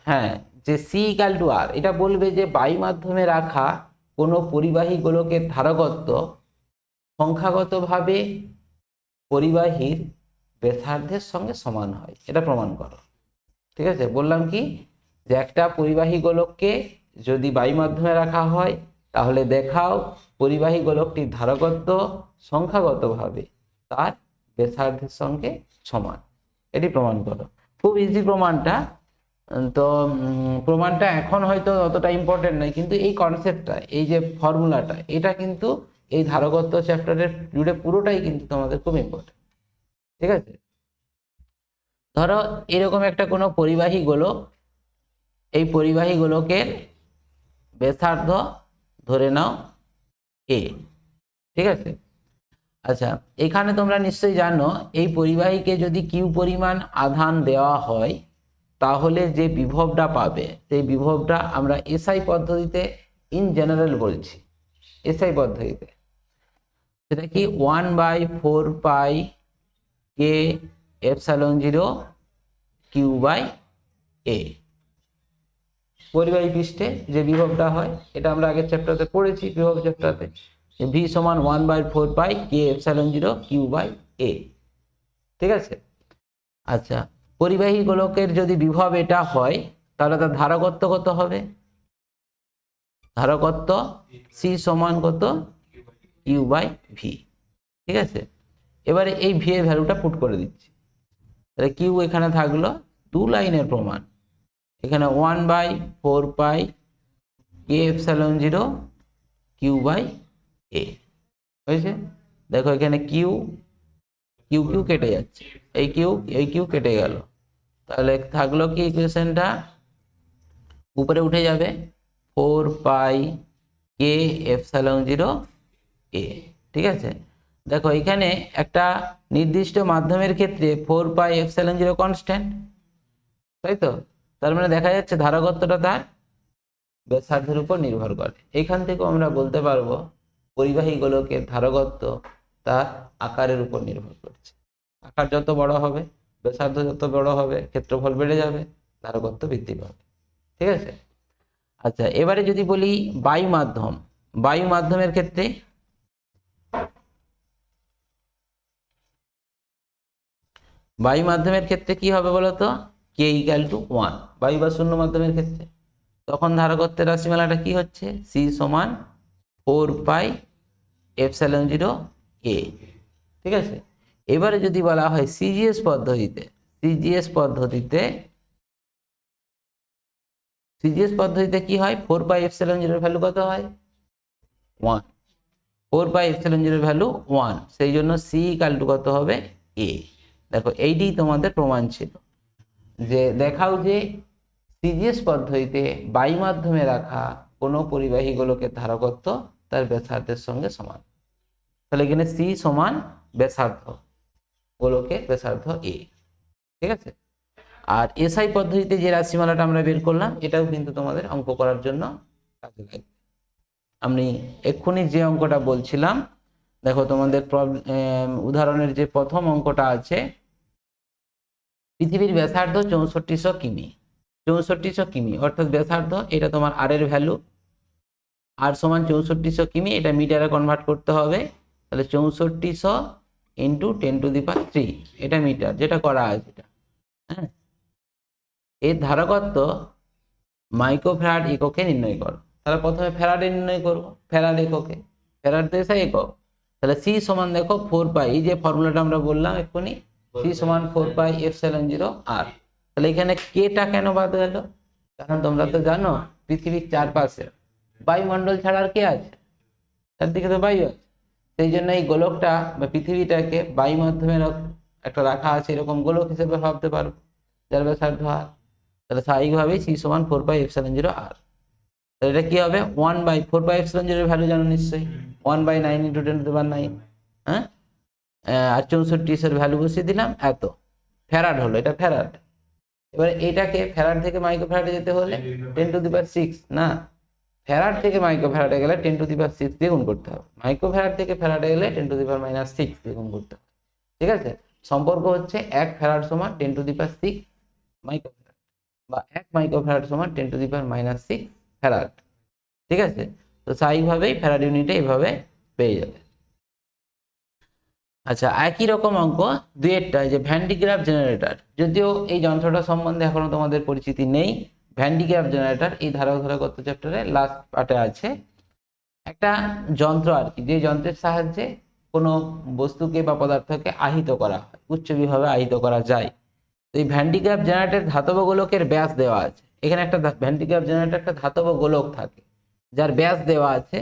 হ্যাঁ, যে সি ইকাল টু আর, এটা বলবে যে বায়ু মাধ্যমে রাখা কোনো পরিবাহী গোলকের ধারকত্ব সংখ্যাগতভাবে পরিবাহীর ব্যাসার্ধের সঙ্গে সমান হয়, এটা প্রমাণ করো। ঠিক আছে, বললাম কি যে একটা পরিবাহী গোলককে যদি বায়ু মাধ্যমে রাখা হয়, তাহলে দেখাও পরিবাহী গোলকটির ধারকত্ব সংখ্যাগতভাবে তার ব্যাসার্ধের সঙ্গে সমান, এটি প্রমাণ করো। খুব ইজি প্রমাণটা, তো প্রমাণটা এখন হয়তো অতটা ইম্পর্টেন্ট নয়, কিন্তু এই কনসেপ্টটা, এই যে ফর্মুলাটা, এটা কিন্তু এই ধারকত্ব চ্যাপ্টারের জুড়ে পুরোটাই কিন্তু তোমাদের খুব ইম্পর্টেন্ট। ঠিক আছে, ধরো এরকম একটা কোনো পরিবাহী গোলক, এই পরিবাহী গোলকের ব্যাসার্ধ ধরে নাও এ। ঠিক আছে, আচ্ছা, এখানে তোমরা নিশ্চয়ই জানো এই পরিবাহীকে যদি কিউ পরিমাণ আধান দেওয়া হয়, তাহলে যে বিভবটা পাবে সেই বিভবটা আমরা এসআই পদ্ধতিতে ইন জেনারেল বলছি। এসআই পদ্ধতিতে সেটা কি 1/4 পাই কে এপসাইলন 0 কিউ বাই এ, পরিবাহী পৃষ্ঠে যে বিভবটা হয়, এটা আমরা আগের চ্যাপ্টারে পড়েছি, বিভব চ্যাপ্টারে, ভি সমান 1/4 পাই কে এপসাইলন 0 কিউ বাই এ। ঠিক আছে, আচ্ছা, পরিবাহী গোলকের যদি বিভব এটা হয় তাহলে তার ধারকত্ব কত হবে? ধারকত্ব সি সমান কত? Q by V. ঠিক আছে, এবারে এই ভি এর ভ্যালুটা পুট করে দিচ্ছি। তাহলে কিউ এখানে থাকলো, 2 লাইনের প্রমাণ, এখানে 1/4 কে এপসাইলন 0 কিউ বাই এ হয়েছে। দেখো এখানে কিউ কিউ কিউ কেটে যাচ্ছে, এই কিউ কেটে গেল, তাহলে থাকলো কি ইকুয়েশনটা উপরে উঠে যাবে 4 কে এপসাইলন 0 এ। ঠিক আছে, দেখো এখানে একটা নির্দিষ্ট মাধ্যমের ক্ষেত্রে 4 এপসাইলন 0 কনস্ট্যান্ট, তাই তো? তার মানে দেখা যাচ্ছে ধারকত্বটা তার ব্যাসার্ধের উপর নির্ভর করে। এখান থেকেও আমরা বলতে পারবো পরিবাহী গোলকের ধারকত্ব তার আকারের উপর নির্ভর করছে। আকার যত বড় হবে, ব্যাসার্ধ যত বড় হবে, ক্ষেত্রফল বেড়ে যাবে, ধারকত্ব বৃদ্ধি পাবে। ঠিক আছে, আচ্ছা এবারে যদি বলি বায়ু মাধ্যম, বায়ু মাধ্যমের ক্ষেত্রে কি হবে বলতো? K equal to 1। বায়ু বা শূন্য মাধ্যমের ক্ষেত্রে তখন ধারকত্বের রাশিমালাটা কি হচ্ছে? সি সমান 4 এপসাইলন 0 এ। ঠিক আছে, এবারে যদি বলা হয় সিজিএস পদ্ধতিতে, কি হয়? 4 এপসাইলন 0 এর ভ্যালু কত হয়? 1। 4 এপসাইলন 0 এর ভ্যালু 1, সেই জন্য সি ইকুয়াল টু কত হবে? এ। দেখো এইটি তোমাদের প্রমাণ ছিল যে দেখাও যে সিজিএস পদ্ধতিতে বায়ু মাধ্যমে রাখা কোনো পরিবাহী গোলকের ধারকত্ব তার ব্যাসার্ধের সঙ্গে সমান। তাহলে এখানে সি সমান ব্যাসার্ধ, গোলকের ব্যাসার্ধ এ। ঠিক আছে, আর এসআই পদ্ধতিতে যে রাশিমালাটা আমরা বের করলাম এটাও কিন্তু তোমাদের অঙ্ক করার জন্য কাজে লাগবে। আমি এক্ষুনি যে অঙ্কটা বলছিলাম, দেখো তোমাদের উদাহরণের যে প্রথম অঙ্কটা আছে, পৃথিবীর ব্যাসার্ধ 6400 কিমি, 6400 কিমি অর্থাৎ ব্যাসার্ধ, এটা তোমার আর এর ভ্যালু, আর সমান 6400 কিমি, এটা মিটারে কনভার্ট করতে হবে। তাহলে 6400 ইন্টু 10⁻³ এটা মিটার, যেটা করা আছে এটা। হ্যাঁ, এর ধারকত্ব মাইক্রোফ্যারাড এককে নির্ণয় করো। তাহলে প্রথমে ফ্যারাডে নির্ণয় করবো, ফ্যারাড এককে, ফ্যারাড তো এসআই একক। তাহলে সি সমান দেখো 4 এই যে ফর্মুলাটা আমরা বললাম এক্ষুনি, সি সমান 4 এপসাইলন 0 আর। তাহলে এখানে কেটা কেন বাদ গেল? কারণ তোমরা তো জানো পৃথিবীর চারপাশে বায়ুমণ্ডল ছাড়া আর কে আছে? চারদিকে তো বায়ু আছে, সেই জন্য এই গোলকটা বা পৃথিবীটাকে বায়ু মাধ্যমে একটা রাখা আছে এরকম গোলক হিসেবে ভাবতে পারবো, যার ব্যাসার্ধ আর। তাহলে স্বাভাবিকভাবেই সি সমান 4 এপসাইলন 0 আর। তাহলে এটা কি হবে? 1/4 এপসাইলন 0 এর ভ্যালু জানো নিশ্চয়ই, 1/9 × 10⁹। হ্যাঁ, আর 6400 এর ভ্যালু বসিয়ে দিলাম, এত ফ্যারাড হলো, এটা ফ্যারাড। এবার এটাকে ফ্যারাড থেকে মাইক্রোফ্যারাডে যেতে হলে 10⁶, না, ফ্যারাড থেকে মাইক্রোফ্যারাডে গেলে 10⁶ দিয়ে গুণ করতে হবে, মাইক্রোফ্যারাড থেকে ফ্যারাডে গেলে 10⁻⁶ দিয়ে গুণ করতে হবে। ঠিক আছে, সম্পর্ক হচ্ছে 1 ফ্যারাড সমান 10⁶ মাইক্রোফ্যারাড, বা 1 মাইক্রোফ্যারাড সমান 10⁻⁶ ফ্যারাড। ঠিক আছে, তো স্বাভাবিকভাবেই ফ্যারাড ইউনিটে এইভাবে পেয়ে যাবে। আচ্ছা, একই রকম অঙ্ক দুইয়েরটা, যে ভ্যান ডি গ্রাফ জেনারেটর, যদিও এই যন্ত্রটা সম্বন্ধে এখনো তোমাদের পরিচিতি নেই। ভ্যান ডি গ্রাফ জেনারেটর এই ধারকত্ব চ্যাপ্টারে লাস্ট পার্টে আছে। একটা যন্ত্র আর কি, যে যন্ত্রের সাহায্যে কোনো বস্তুকে বা পদার্থকে আহিত করা হয়, উচ্চ বিভবে আহিত করা যায়। তো এই ভ্যান ডি গ্রাফ জেনারেটর ধাতব গোলকের ব্যাস দেওয়া আছে। এখানে একটা ভ্যান ডি গ্রাফ জেনারেটর একটা ধাতব গোলক থাকে যার ব্যাস দেওয়া আছে,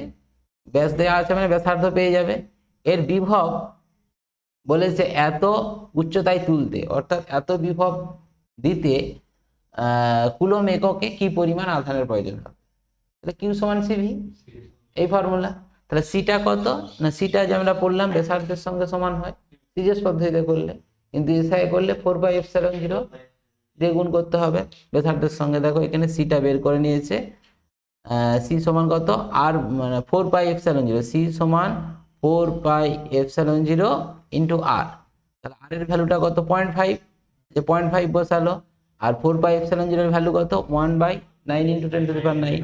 মানে ব্যাসার্ধ পেয়ে যাবে। এর বিভব বলেছে এত উচ্চতায় তুলতে, অর্থাৎ এত বিভব দিতে কুলম এককে কি পরিমাণ আধানের প্রয়োজন হবে? তাহলে কিউ সমান সিভি, এই ফর্মুলা। তাহলে সিটা কত? না, সিটা যে আমরা পড়লাম ব্যাসার্ধের সঙ্গে সমান হয় সিজিএস পদ্ধতিতে করলে, কিন্তু এসআই করলে 4 এপসাইলন 0 দিয়ে গুণ করতে হবে ব্যাসার্ধের সঙ্গে। দেখো এখানে সিটা বের করে নিয়েছে, সি সমান কত? আর মানে 4 এপসাইলন 0, সি সমান 4 এপসাইলন 0 ইন্টু আর। তাহলে আর এর ভ্যালুটা কত? 0.5, যে 0.5 বসালো। আর 4 এপসাইলন 0 এর ভ্যালু কত? 1/9 × 10⁹,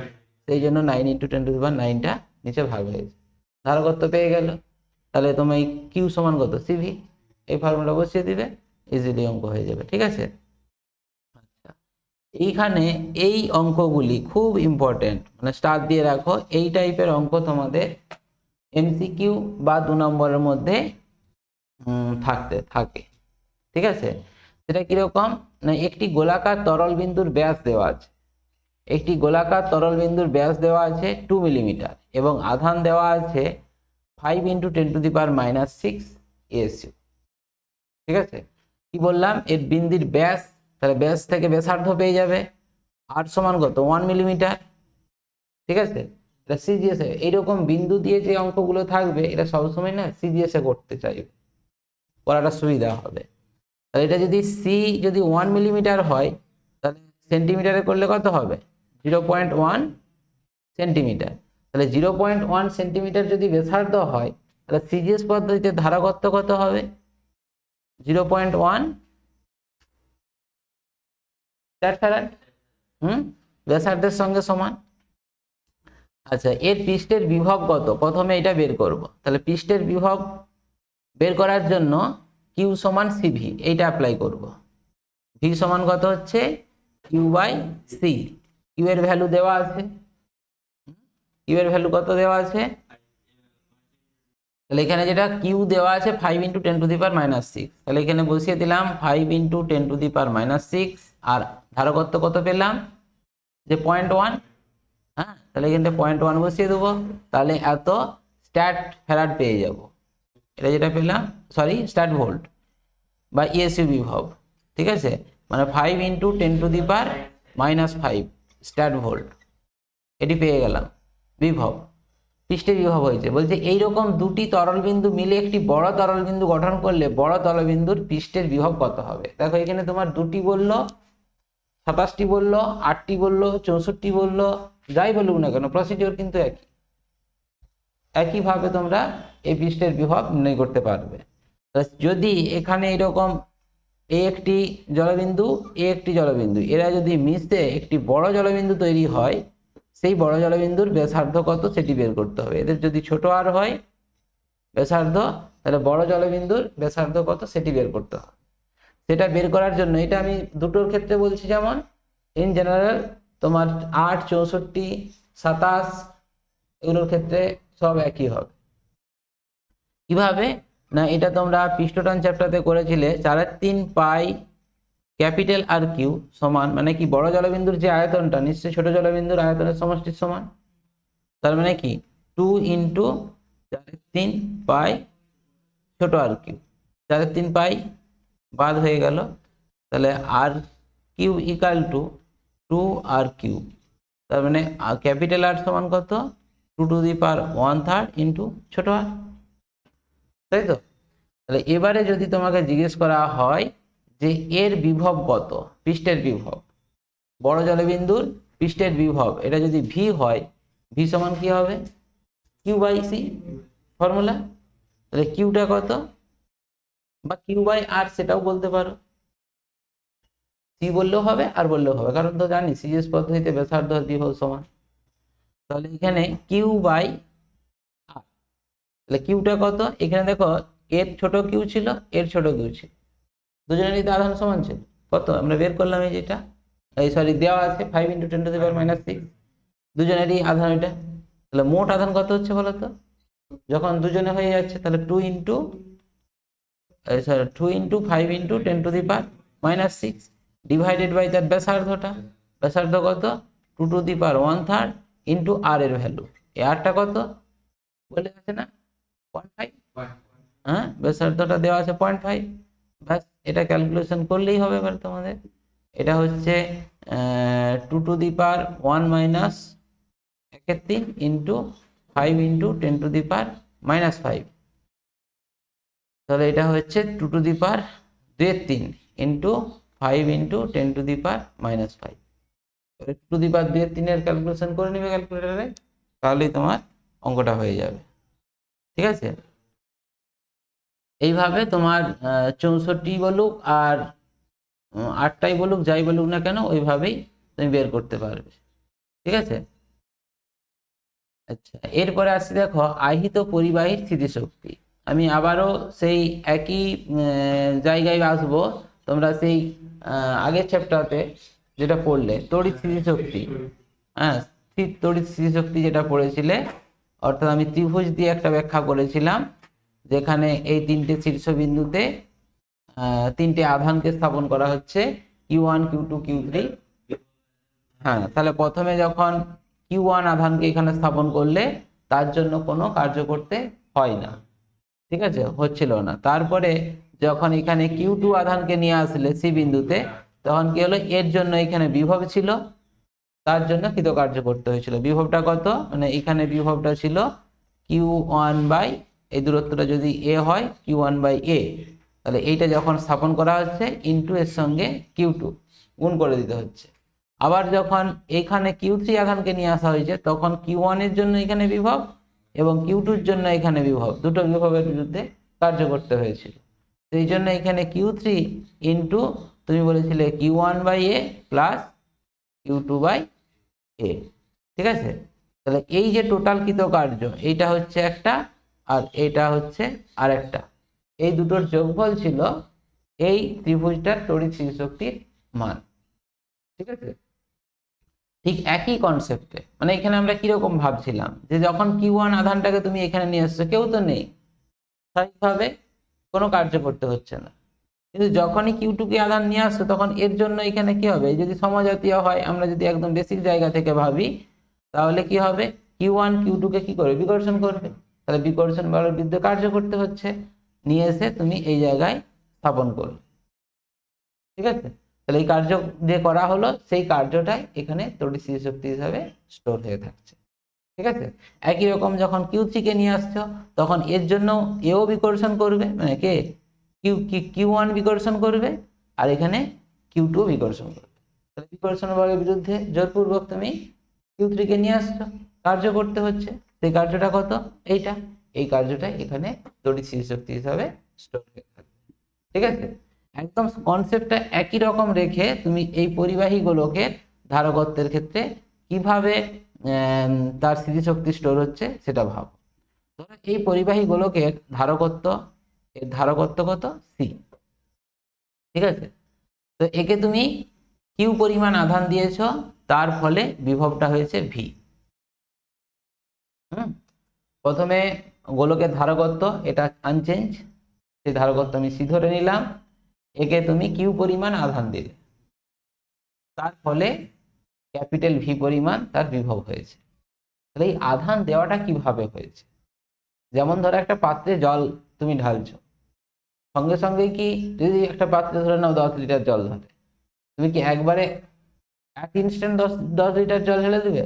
সেই জন্য 9 × 10⁹ নিচে ভাগ হয়েছে, ধারকত্ব পেয়ে গেল। তাহলে তোমার কিউ সমান কত? সিভি, এই ফর্মুলা বসিয়ে দিবে, ইজিলি অঙ্ক হয়ে যাবে। ঠিক আছে। এইখানে এই অঙ্কগুলি খুব ইম্পর্টেন্ট, মানে স্টার দিয়ে রাখো। এই টাইপের অঙ্ক তোমাদের এমসিকিউ বা 2 নম্বরের মধ্যে থাকে, ঠিক আছে। সেটা কিরকম না, একটি গোলাকার তরল বিন্দুর ব্যাস দেওয়া আছে, একটি গোলাকার তরল বিন্দুর ব্যাস দেওয়া আছে 2 মিলিমিটার এবং আধান দেওয়া আছে 5 × 10⁻⁶ ASU, ঠিক আছে। কি বললাম, এর বিন্দুর ব্যাস, তাহলে ব্যাস থেকে ব্যাসার্ধ পেয়ে যাবে, আর সমান কত 1 মিলিমিটার, ঠিক আছে। এটা সিজিএস এইরকম বিন্দু দিয়ে যে অঙ্কগুলো থাকবে এটা সবসময় না সিজিএস এ করতে চাইবে, করাটা সুবিধা হবে। তাহলে এটা যদি সি যদি 1 মিলিমিটার হয় তাহলে সেন্টিমিটারে করলে কত হবে 0.1 সেন্টিমিটার। তাহলে 0.1 সেন্টিমিটার যদি ব্যাসার্ধ হয় তাহলে সিজিএস পদ্ধতিতে ধারকত্ব কত হবে 0.1 ফ্যারাড, ব্যাসার্ধের সঙ্গে সমান। আচ্ছা, এর পৃষ্ঠের বিভব কত, প্রথমে এটা বের করব। তাহলে পৃষ্ঠের বিভব বের করার জন্য কিউ সমান সিভি এইটা অ্যাপ্লাই করব। ভি সমান কত হচ্ছে কিউ/সি, কিউ এর ভ্যালু দেওয়া আছে, কিউ এর ভ্যালু কত দেওয়া আছে, তাহলে এখানে যেটা কিউ দেওয়া আছে 5 × 10⁻⁶, তাহলে এখানে বসিয়ে দিলাম 5 × 10⁻⁶, আর ধারকত্ব কত পেলাম যে 0.1, হ্যাঁ, তাহলে এখানে 0.1 বসিয়ে দেবো, তাহলে এত স্ট্যাট ফ্যারাড পেয়ে যাব। এটা যেটা পেলাম, সরি স্ট্যাট ভোল্ট বা ইএসইউ বিভব, ঠিক আছে, মানে 5 × 10⁻⁵ স্ট্যাট ভোল্ট, এটি পেয়ে গেলাম বিভব, পৃষ্ঠের বিভব হয়েছে। বলছে এইরকম দুটি তরল বিন্দু মিলে একটি বড় তরল বিন্দু গঠন করলে বড় তরল বিন্দুর পৃষ্ঠের বিভব কত হবে। দেখো এখানে তোমার 2টি বললো, 27টি বললো, 8টি বললো, 64টি বললো, যাই বলুক না কেন প্রসিডিওর কিন্তু একইভাবে তোমরা এই পৃষ্ঠের বিভব নির্ণয় করতে পারবে। যদি এখানে এরকম এ একটি জলবিন্দু, এ একটি জলবিন্দু, এরা যদি মিশে একটি বড় জলবিন্দু তৈরি হয়, সেই বড় জলবিন্দুর ব্যাসার্ধ কত সেটি বের করতে হবে। এদের যদি ছোট আর হয় ব্যাসার্ধ, তাহলে বড় জলবিন্দুর ব্যাসার্ধ কত সেটি বের করতে হবে। সেটা বের করার জন্য এটা আমি দুটোর ক্ষেত্রে বলছি, যেমন ইন জেনারেল তোমার 8, 64, 27 এগুলোর ক্ষেত্রে সব একই হবে। কিভাবে না, এটা তোমরা পৃষ্ঠটান চ্যাপ্টারে করেছিলে 4/3 পাই ক্যাপিটাল আর কিউ সমান, মানে কি বড় জলবিন্দুর যে আয়তনটা নিশ্চয়ই ছোট জলবিন্দুর আয়তনের সমষ্টির সমান, তার মানে কি 2 × 4/3 পাই ছোট আর কিউ, 4/3 পাই বাদ হয়ে গেল, তাহলে আর কিউ ইকাল টু 2r³ তার মানে ক্যাপিটাল আর সমান কত 2⁻⁴ ইন্টু ছোট আর, তাই তো। তাহলে এবারে যদি তোমাকে জিজ্ঞেস করা হয় যে এর বিভব কত, পৃষ্ঠের বিভব, বড় জলবিন্দুর পৃষ্ঠের বিভব, এটা যদি ভি হয়, ভি সমান কি হবে কিউ/সি ফর্মুলা। তাহলে কিউটা কত বা কিউ/আর সেটাও বলতে পারো, সি বললেও হবে আর বললেও হবে, কারণ তো জানি সিজিএস পদ্ধতিতে ব্যাসার্ধ আর বিভব সমান। তাহলে এখানে কিউ/আর, তাহলে কিউটা কত, এখানে দেখো এর ছোট কিউ ছিল, এর ছোট কিউ ছিল, দুজনেরই তো আধান সমান ছিল, কত আমরা বের করলাম এই যেটা, এই সরি দেওয়া আছে 5 × 10⁻⁶, দুজনেরই আধান এটা। তাহলে মোট আধান কত হচ্ছে বলো তো, যখন দুজনে হয়ে যাচ্ছে তাহলে 2 × 5 × 10⁻⁶ ডিভাইডেড বাই তার ব্যাসার্ধটা, ব্যাসার্ধ কত 2⁻⁴ ইন্টু আর এর ভ্যালু, এই আরটা কত বলে আছে না 0.5, হ্যাঁ ব্যাসার্ধটা দেওয়া আছে 0.5, ব্যাস এটা ক্যালকুলেশন করলেই হবে। এবার তোমাদের এটা হচ্ছে 2⁻⁻³ ইন্টু 5 × 10⁻⁵, তাহলে এটা হচ্ছে 2⁻⁵ ইন্টু 5 × 10⁻⁵, 2⁻⁵ এর ক্যালকুলেশন করে নিবে ক্যালকুলেটরে, তাহলেই তোমার অঙ্কটা হয়ে যাবে, ঠিক আছে। এইভাবে তোমার 64 বলুক আর 8টাই বলুক, যাই বলুক না কেন ওইভাবেই তুমি বের করতে পারবে, ঠিক আছে। আচ্ছা, এরপরে আসছি দেখো আহিত পরিবাহীর স্থিতিশক্তি। আমি আবারও সেই একই জায়গায় আসবো, তোমরা সেই আগের চ্যাপ্টারে যেটা পড়লে তড়িৎ স্থিতিশক্তি, হ্যাঁ স্থির তড়িৎ স্থিতিশক্তি যেটা পড়েছিলে, অর্থাৎ আমি ত্রিভুজ দিয়ে একটা ব্যাখ্যা করেছিলাম যেখানে এই তিনটে শীর্ষবিন্দুতে তিনটে আধানকে স্থাপন করা হচ্ছে Q1 Q2 Q3। হ্যাঁ, তাহলে প্রথমে যখন Q1 আধানকে এখানে স্থাপন করলে তার জন্য কোনো কার্য করতে হয় না, ঠিক আছে, হচ্ছিল না। তারপরে যখন এখানে Q2 আধানকে নিয়ে আসলে সি বিন্দুতে, তখন কি হলো, এর জন্য এখানে বিভব ছিল, তার জন্য কৃতকার্য করতে হয়েছিল। বিভবটা কত, মানে এখানে বিভবটা ছিল Q1 বাই, এই দূরত্বটা যদি a হয় Q1 বাই a, তাহলে এইটা যখন স্থাপন করা হচ্ছে ইনটু এর সঙ্গে Q2 গুণ করে দিতে হচ্ছে। আবার যখন এখানে Q3 আধানকে নিয়ে আসা হয়েছে, তখন Q1 এর জন্য এখানে বিভব এবং Q2 এর জন্য এখানে বিভব, দুটো বিভবের বিরুদ্ধে কার্য করতে হয়েছিল। সেই জন্য এখানে Q3 ইনটু তুমি বলেছিলে Q1 by a plus Q2 by a, ঠিক আছে। তাহলে এই যে টোটাল কৃতকার্য, এইটা হচ্ছে একটা আর এটা হচ্ছে আরেকটা, এই দুটোর যোগফল ছিল এই ত্রিভুজটার তড়িৎ স্থিতিশক্তির মান, ঠিক আছে। ঠিক একই কনসেপ্টে, মানে এখানে আমরা কিরকম ভাবছিলাম যে যখন Q1 আধানটাকে তুমি এখানে নিয়ে আসছো, কেউ তো নেই, স্বাভাবিকভাবে কোনো কার্য করতে হচ্ছে না। কিন্তু যখনই Q2 কে আধান নিয়ে আসছো, তখন এর জন্য এখানে কি হবে, যদি সমজাতীয় হয়, আমরা যদি একদম বেসিক জায়গা থেকে ভাবি, তাহলে কি হবে, Q1 Q2 কে কি করবে, বিকর্ষণ করবে। তাহলে বিকর্ষণ বলের বিরুদ্ধে কার্য করতে হচ্ছে, নিয়ে এসে তুমি এই জায়গায় স্থাপন করবে, ঠিক আছে। তাহলে এই কার্য যে করা হলো, সেই কার্যটাই এখানে তড়িৎ স্থিতিশক্তি হিসাবে স্টোর হয়ে থাকছে, ঠিক আছে। একই রকম যখন Q3 কে নিয়ে আসছো, তখন এর জন্য এও বিকর্ষণ করবে, মানে কে, Q1 বিকর্ষণ করবে, আর এখানে Q2 বিকর্ষণ করবে। তাহলে বিকর্ষণ বলের বিরুদ্ধে জোরপূর্বক তুমি Q3 কে নিয়ে আসছো, কার্য করতে হচ্ছে। সেই কার্যটা কত, এইটা, এই কার্যটা এখানে তড়িৎ স্থিতিশক্তি হিসাবে স্টোর হয়ে থাকবে, ঠিক আছে। একদম কনসেপ্টটা একই রকম রেখে তুমি এই পরিবাহী গোলকের ধারকত্বের ক্ষেত্রে কিভাবে তার স্মৃতিশক্তি স্টোর হচ্ছে সেটা ভাবো। ধরো এই পরিবাহী গোলকের ধারকত্ব, এর ধারকত্ব কত, সি, ঠিক আছে। তো একে তুমি কিউ পরিমাণ আধান দিয়েছো, তার ফলে বিভবটা হয়েছে ভি। প্রথমে গোলকের ধারকত্ব এটা আনচেঞ্জ, সেই ধারকত্ব আমি সি ধরে নিলাম, একে তুমি কিউ পরিমাণ আধান দিলে, তার ফলে ক্যাপিটাল ভি পরিমাণ তার বিভব হয়েছে। তাহলে এই আধান দেওয়াটা কিভাবে হয়েছে, যেমন ধরো একটা পাত্রে জল তুমি ঢালছো, সঙ্গে সঙ্গে কি, যদি একটা পাত্রে ধরে নাও 10 লিটার জল ধরে, তুমি কি একবারে এক ইনস্ট্যান্ট দশ লিটার জল ঢেলে দেবে?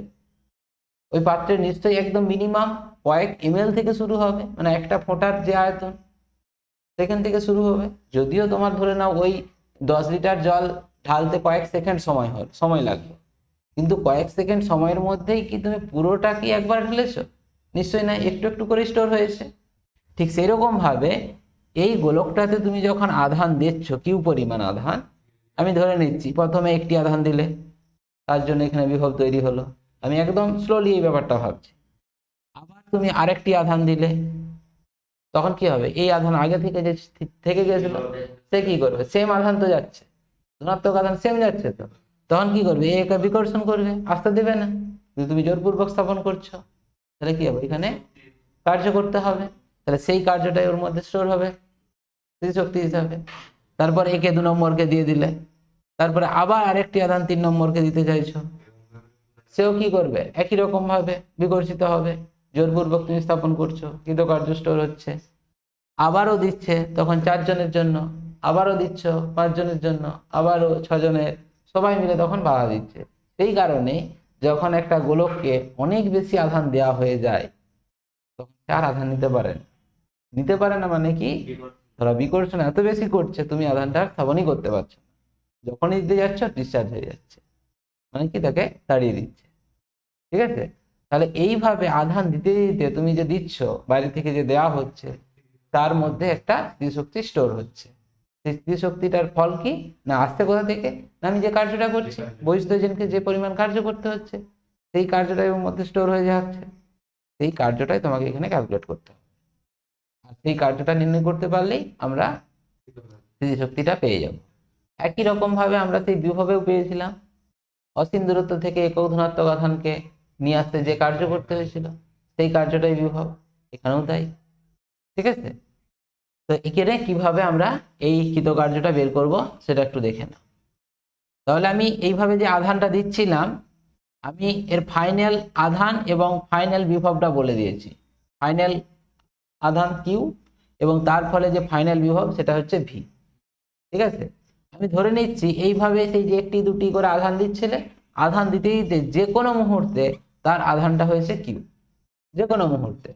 ওই পাত্রে নিশ্চয়ই একদম মিনিমাম কয়েক ml থেকে শুরু হবে, মানে একটা ফোঁটার যে আয়তন সেখান থেকে শুরু হবে। যদিও তোমার ধরে নাও ওই 10 লিটার জল ঢালতে কয়েক সেকেন্ড সময় লাগবে, কিন্তু কয়েক সেকেন্ড সময়ের মধ্যেই কি তুমি পুরোটা কি একবার ঢেলেছো? নিশ্চয়ই না, একটু একটু করে স্টোর হয়েছে। ঠিক সেই রকম ভাবে এই গোলকটাতে তুমি যখন আধান দিচ্ছ, কিউ পরিমাণ আধান, আমি ধরে নিচ্ছি প্রথমে একটি আধান দিলে, তার জন্য এখানে বিভব তৈরি হলো, আমি একদম স্লোলি এই ব্যাপারটা ভাবছি। আবার তুমি আরেকটি আধান দিলে, তখন কি হবে, এই আধান আগে থেকে যে থেকে গেছিল সে কি করবে, সেম আধান তো যাচ্ছে, ধনাত্মক আধান সেম যাচ্ছে, তো তখন কি করবে, একে বিকর্ষণ করবে, আসতে দেবে না। কিন্তু তুমি জোরপূর্বক স্থাপন করছো, তাহলে কি হবে, এখানে কার্য করতে হবে, তাহলে সেই কার্যটাই ওর মধ্যে স্টোর হবে শক্তি হিসাবে। তারপর একে 2 নম্বরকে দিয়ে দিলে, তারপরে আবার আরেকটি আধান 3 নম্বরকে দিতে চাইছো, সেও কি করবে, একই রকম ভাবে বিকর্ষিত হবে। জোরপূর্বক তুমি স্থাপন করছো, কিন্তু কার্য স্টোর হচ্ছে। আবারও দিচ্ছে, তখন 4 জনের জন্য, আবারও দিচ্ছ 5 জনের জন্য, আবারও 6 জনের, সবাই মিলে তখন বাধা দিচ্ছে। সেই কারণে যখন একটা গোলককে অনেক বেশি আধান দেওয়া হয়ে যায়, তখন 4 আধান নিতে পারে না, মানে কি, ধরো বিকর্ষণ এত বেশি করছে, তুমি আধানটা স্থাপনই করতে পারছো না, যখনই দিতে যাচ্ছ ডিসচার্জ হয়ে যাচ্ছে, মানে কি, তাকে তাড়িয়ে দিচ্ছে, ঠিক আছে। তাহলে এইভাবে আধান দিতে দিতে তুমি যে দিচ্ছ, বাইরে থেকে যে দেওয়া হচ্ছে, তার মধ্যে একটা স্মৃতিশক্তি স্টোর হচ্ছে। সেই স্মৃতিশক্তিটার ফল কি, না আসছে কোথা থেকে, না আমি যে কার্যটা করছি, বহিঃস্থ এজেন্টকে যে পরিমাণ কার্য করতে হচ্ছে, সেই কার্যটাই ওর মধ্যে স্টোর হয়ে যাচ্ছে। সেই কার্যটাই তোমাকে এখানে ক্যালকুলেট করতে হবে, আর সেই কার্যটা নির্ণয় করতে পারলেই আমরা স্মৃতিশক্তিটা পেয়ে যাব। একই রকম ভাবে আমরা সেই বিভবেও পেয়েছিলাম, অসীম দূরত্ব থেকে একক ধনাত্মক আধানকে নিয়ে আসতে যে কার্য করতে হয়েছিল সেই কার্যটাই বিভব, এখানেও তাই। ঠিক আছে, তো এখানে কিভাবে আমরা এই কৃতকার্যটা বের করব সেটা একটু দেখে নাও। তাহলে আমি এইভাবে যে আধানটা দিচ্ছিলাম, আমি এর ফাইনাল আধান এবং ফাইনাল বিভবটা বলে দিয়েছি। ফাইনাল আধান কিউ এবং তার ফলে যে ফাইনাল বিভব সেটা হচ্ছে ভি। ঠিক আছে, আমি ধরে নিচ্ছি এইভাবে সেই যে একটি দুটি করে আধান দিচ্ছিলে, আধান দিতে দিতে যে কোনো মুহূর্তে তার আধানটা হয়েছে কিউ, যে কোনো মুহূর্তে।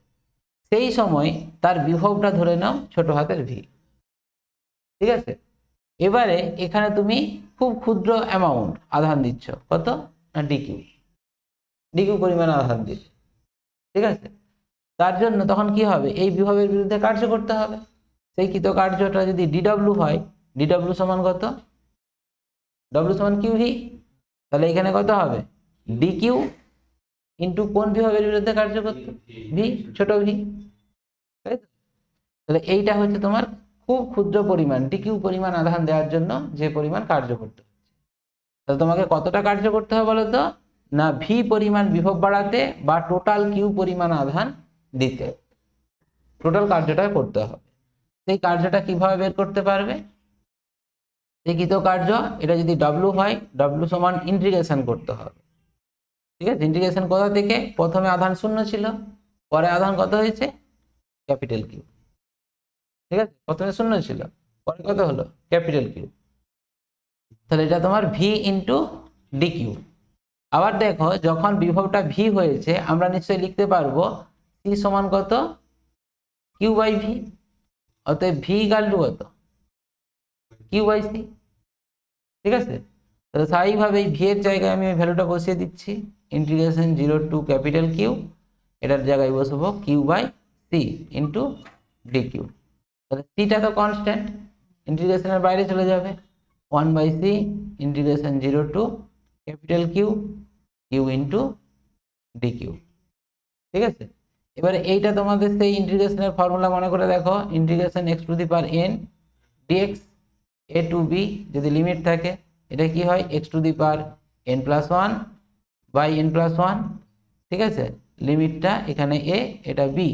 সেই সময় তার বিভবটা ধরে নাও ছোট হাতের ভি। ঠিক আছে, এবারে এখানে তুমি খুব ক্ষুদ্র অ্যামাউন্ট আধান দিচ্ছ, কত না ডিকিউ, ডিকিউ পরিমাণ আধান দিচ্ছ। ঠিক আছে, তার জন্য তখন কি হবে, এই বিভবের বিরুদ্ধে কার্য করতে হবে। সেই কৃতকার্যটা যদি ডিডব্লিউ হয়, ডিডব্লিউ সমান কত, ডব্লিউ সমান কিউ ভি, তাহলে এখানে কত হবে ডিকিউ ইন্টু কোন বিভবের বিরুদ্ধে কার্য করতে, ভি, ছোট ভি। তাই তো? তাহলে এইটা হচ্ছে তোমার খুব ক্ষুদ্র পরিমাণ ডিকিউ পরিমাণ আধান দেওয়ার জন্য যে পরিমাণ কার্য করতে হবে। তাহলে তোমাকে কতটা কার্য করতে হবে বলো তো, না ভি পরিমাণ বিভব বাড়াতে বা টোটাল কিউ পরিমাণ আধান দিতে, টোটাল কার্যটা করতে হবে। সেই কার্যটা কিভাবে বের করতে পারবে, এই কৃতকার্য এটা যদি ডব্লিউ হয়, ডব্লিউ সমান ইন্টিগ্রেশন করতে হবে। ঠিক আছে, ইন্টিগ্রেশন কোথা থেকে, প্রথমে আধান শূন্য ছিল, পরে আধান কত হয়েছে ক্যাপিটাল কিউ। ঠিক আছে, প্রথমে শূন্য ছিল, পরে কত হলো ক্যাপিটাল কিউ। তাহলে এটা তোমার ভি ইন্টু ডি কিউ। আবার দেখো যখন বিভবটা ভি হয়েছে আমরা নিশ্চয়ই লিখতে পারবো সি সমান কত কিউ বাই ভি, অতএব ভি ইকাল টু কত কিউ বাই সি। ঠিক আছে, তাহলে স্বাভাবিকভাবে এই ভি এর জায়গায় আমি ওই ভ্যালুটা বসিয়ে দিচ্ছি, ইন্টিগ্রেশন 0 টু ক্যাপিটাল কিউ, এটার জায়গায় বসবো Q by C into d Q. তাহলে সিটা তো কনস্ট্যান্ট, ইন্টিগ্রেশনের বাইরে চলে যাবে, 1 by C integration 0 to capital Q Q into d Q. ঠিক আছে, এবারে এইটা তোমাদের সেই ইন্টিগ্রেশনের ফর্মুলা মনে করে দেখো, integration x to the power n dx a to b, যদি লিমিট থাকে এটা কি হয় x to the power n plus one by n plus one. ঠিক আছে, লিমিটটা এখানে এ, এটা বি।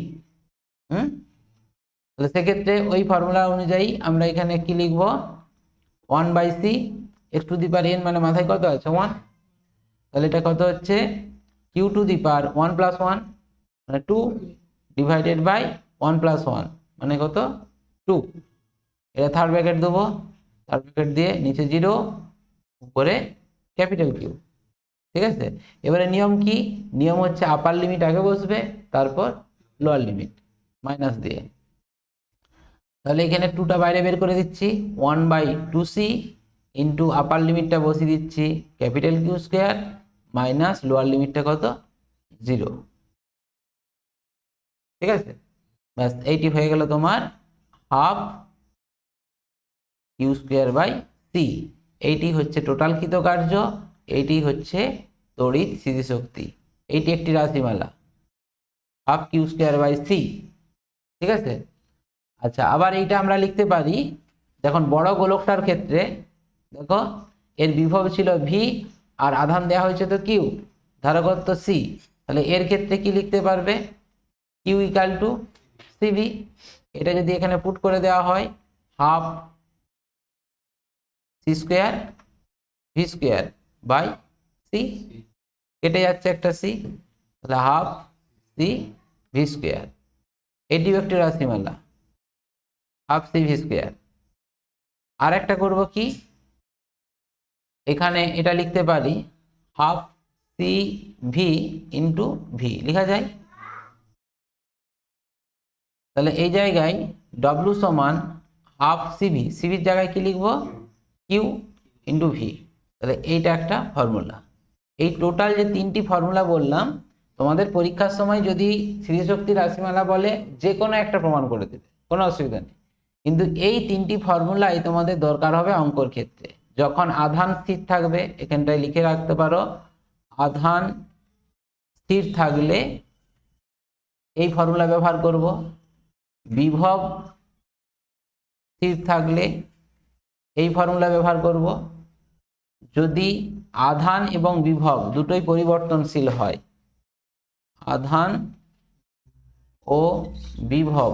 তাহলে সেক্ষেত্রে ওই ফর্মুলা অনুযায়ী আমরা এখানে কি লিখবো, 1 by C x to the power n মানে মাথায় কত আছে 1, তাহলে এটা কত হচ্ছে Q to the power 1 plus 1 মানে 2 ডিভাইডেড বাই 1 প্লাস 1 মানে কত 2। এটা থার্ড ব্র্যাকেট দেবো, থার্ড ব্র্যাকেট দিয়ে নিচে 0 উপরে ক্যাপিটাল কিউ। ঠিক আছে, এবারে নিয়ম কি, নিয়ম হচ্ছে আপার লিমিট আগে বসবে তারপর লোয়ার লিমিট মাইনাস দিয়ে। তাহলে এখানে 2টা বাইরে বের করে দিচ্ছি, 1 বাই 2c ইন্টু আপার লিমিটটা বসিয়ে দিচ্ছি capital Q square minus lower লিমিটটা কত 0। ঠিক আছে, ব্যাস এইটি হয়ে গেল তোমার half Q square by C. এইটি হচ্ছে টোটাল কৃতকার্য, এইটি হচ্ছে তড়িৎ স্থিতিশক্তি, এইটি একটি রাশিমালা half Q square by C. ঠিক আছে, আচ্ছা আবার এইটা আমরা লিখতে পারি, দেখুন বড় গোলকটার ক্ষেত্রে দেখো এর বিভব ছিল ভি আর আধান দেওয়া হয়েছে তো কিউ, ধারকত্ব সি, তাহলে এর ক্ষেত্রে কি লিখতে পারবে কিউ ইকাল টু সিভি। এটা যদি এখানে পুট করে দেওয়া হয় half C square V square by C, কেটে যাচ্ছে একটা সি, তাহলে হাফ সি ভি স্কোয়ার, এটিও একটি রাশিমালা হাফ সি ভি স্কোয়ার। আর একটা করবো কি, এখানে এটা লিখতে পারি half C V into V লেখা যায়। তাহলে এই জায়গায় ডব্লিউ সমান হাফ সিভি, সিভির জায়গায় কি লিখবো কিউ ইন্টু ভি। তাহলে এইটা একটা ফর্মুলা। এই টোটাল যে 3টি ফর্মুলা বললাম তোমাদের পরীক্ষার সময় যদি স্থিতিশক্তি রাশিমালা বলে যে কোনো একটা প্রমাণ করে দেবে, কোনো অসুবিধা নেই, কিন্তু এই 3টি ফর্মুলাই তোমাদের দরকার হবে অঙ্কর ক্ষেত্রে। যখন আধান স্থির থাকবে এখানটায় লিখে রাখতে পারো, আধান স্থির থাকলে এই ফর্মুলা ব্যবহার করব, বিভব স্থির থাকলে এই ফর্মুলা ব্যবহার করব, যদি আধান এবং বিভব দুটোই পরিবর্তনশীল হয়, আধান ও বিভব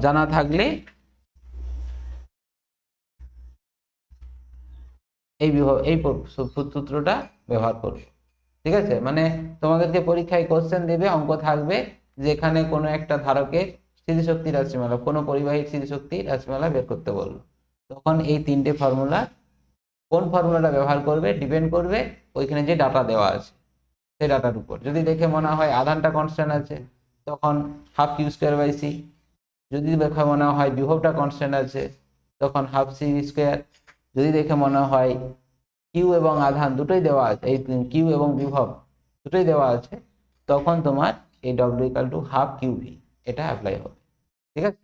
জানা থাকলে এই সূত্রটা ব্যবহার করবে। ঠিক আছে, মানে তোমাদেরকে পরীক্ষায় কোশ্চেন দেবে, অঙ্ক থাকবে, যেখানে কোনো একটা ধারকের স্থিতিশক্তি রাশিমালা, কোনো পরিবাহীর স্থিতিশক্তি রাশিমালা বের করতে বললো, তখন এই তিনটে ফর্মুলা, কোন ফর্মুলাটা ব্যবহার করবে ডিপেন্ড করবে ওইখানে যে ডাটা দেওয়া আছে সেই ডাটার উপর। যদি দেখে মনে হয় আধানটা কনস্ট্যান্ট আছে, তখন half Q square by C. যদি দেখে মনে হয় বিভবটা কনস্ট্যান্ট আছে, তখন হাফ সি স্কোয়ার। যদি দেখে মনে হয় কিউ এবং আধান দুটোই দেওয়া আছে, এই কিউ এবং বিভব দুটোই দেওয়া আছে, তখন তোমার এই W equal to half Q V এটা অ্যাপ্লাই হবে। ঠিক আছে।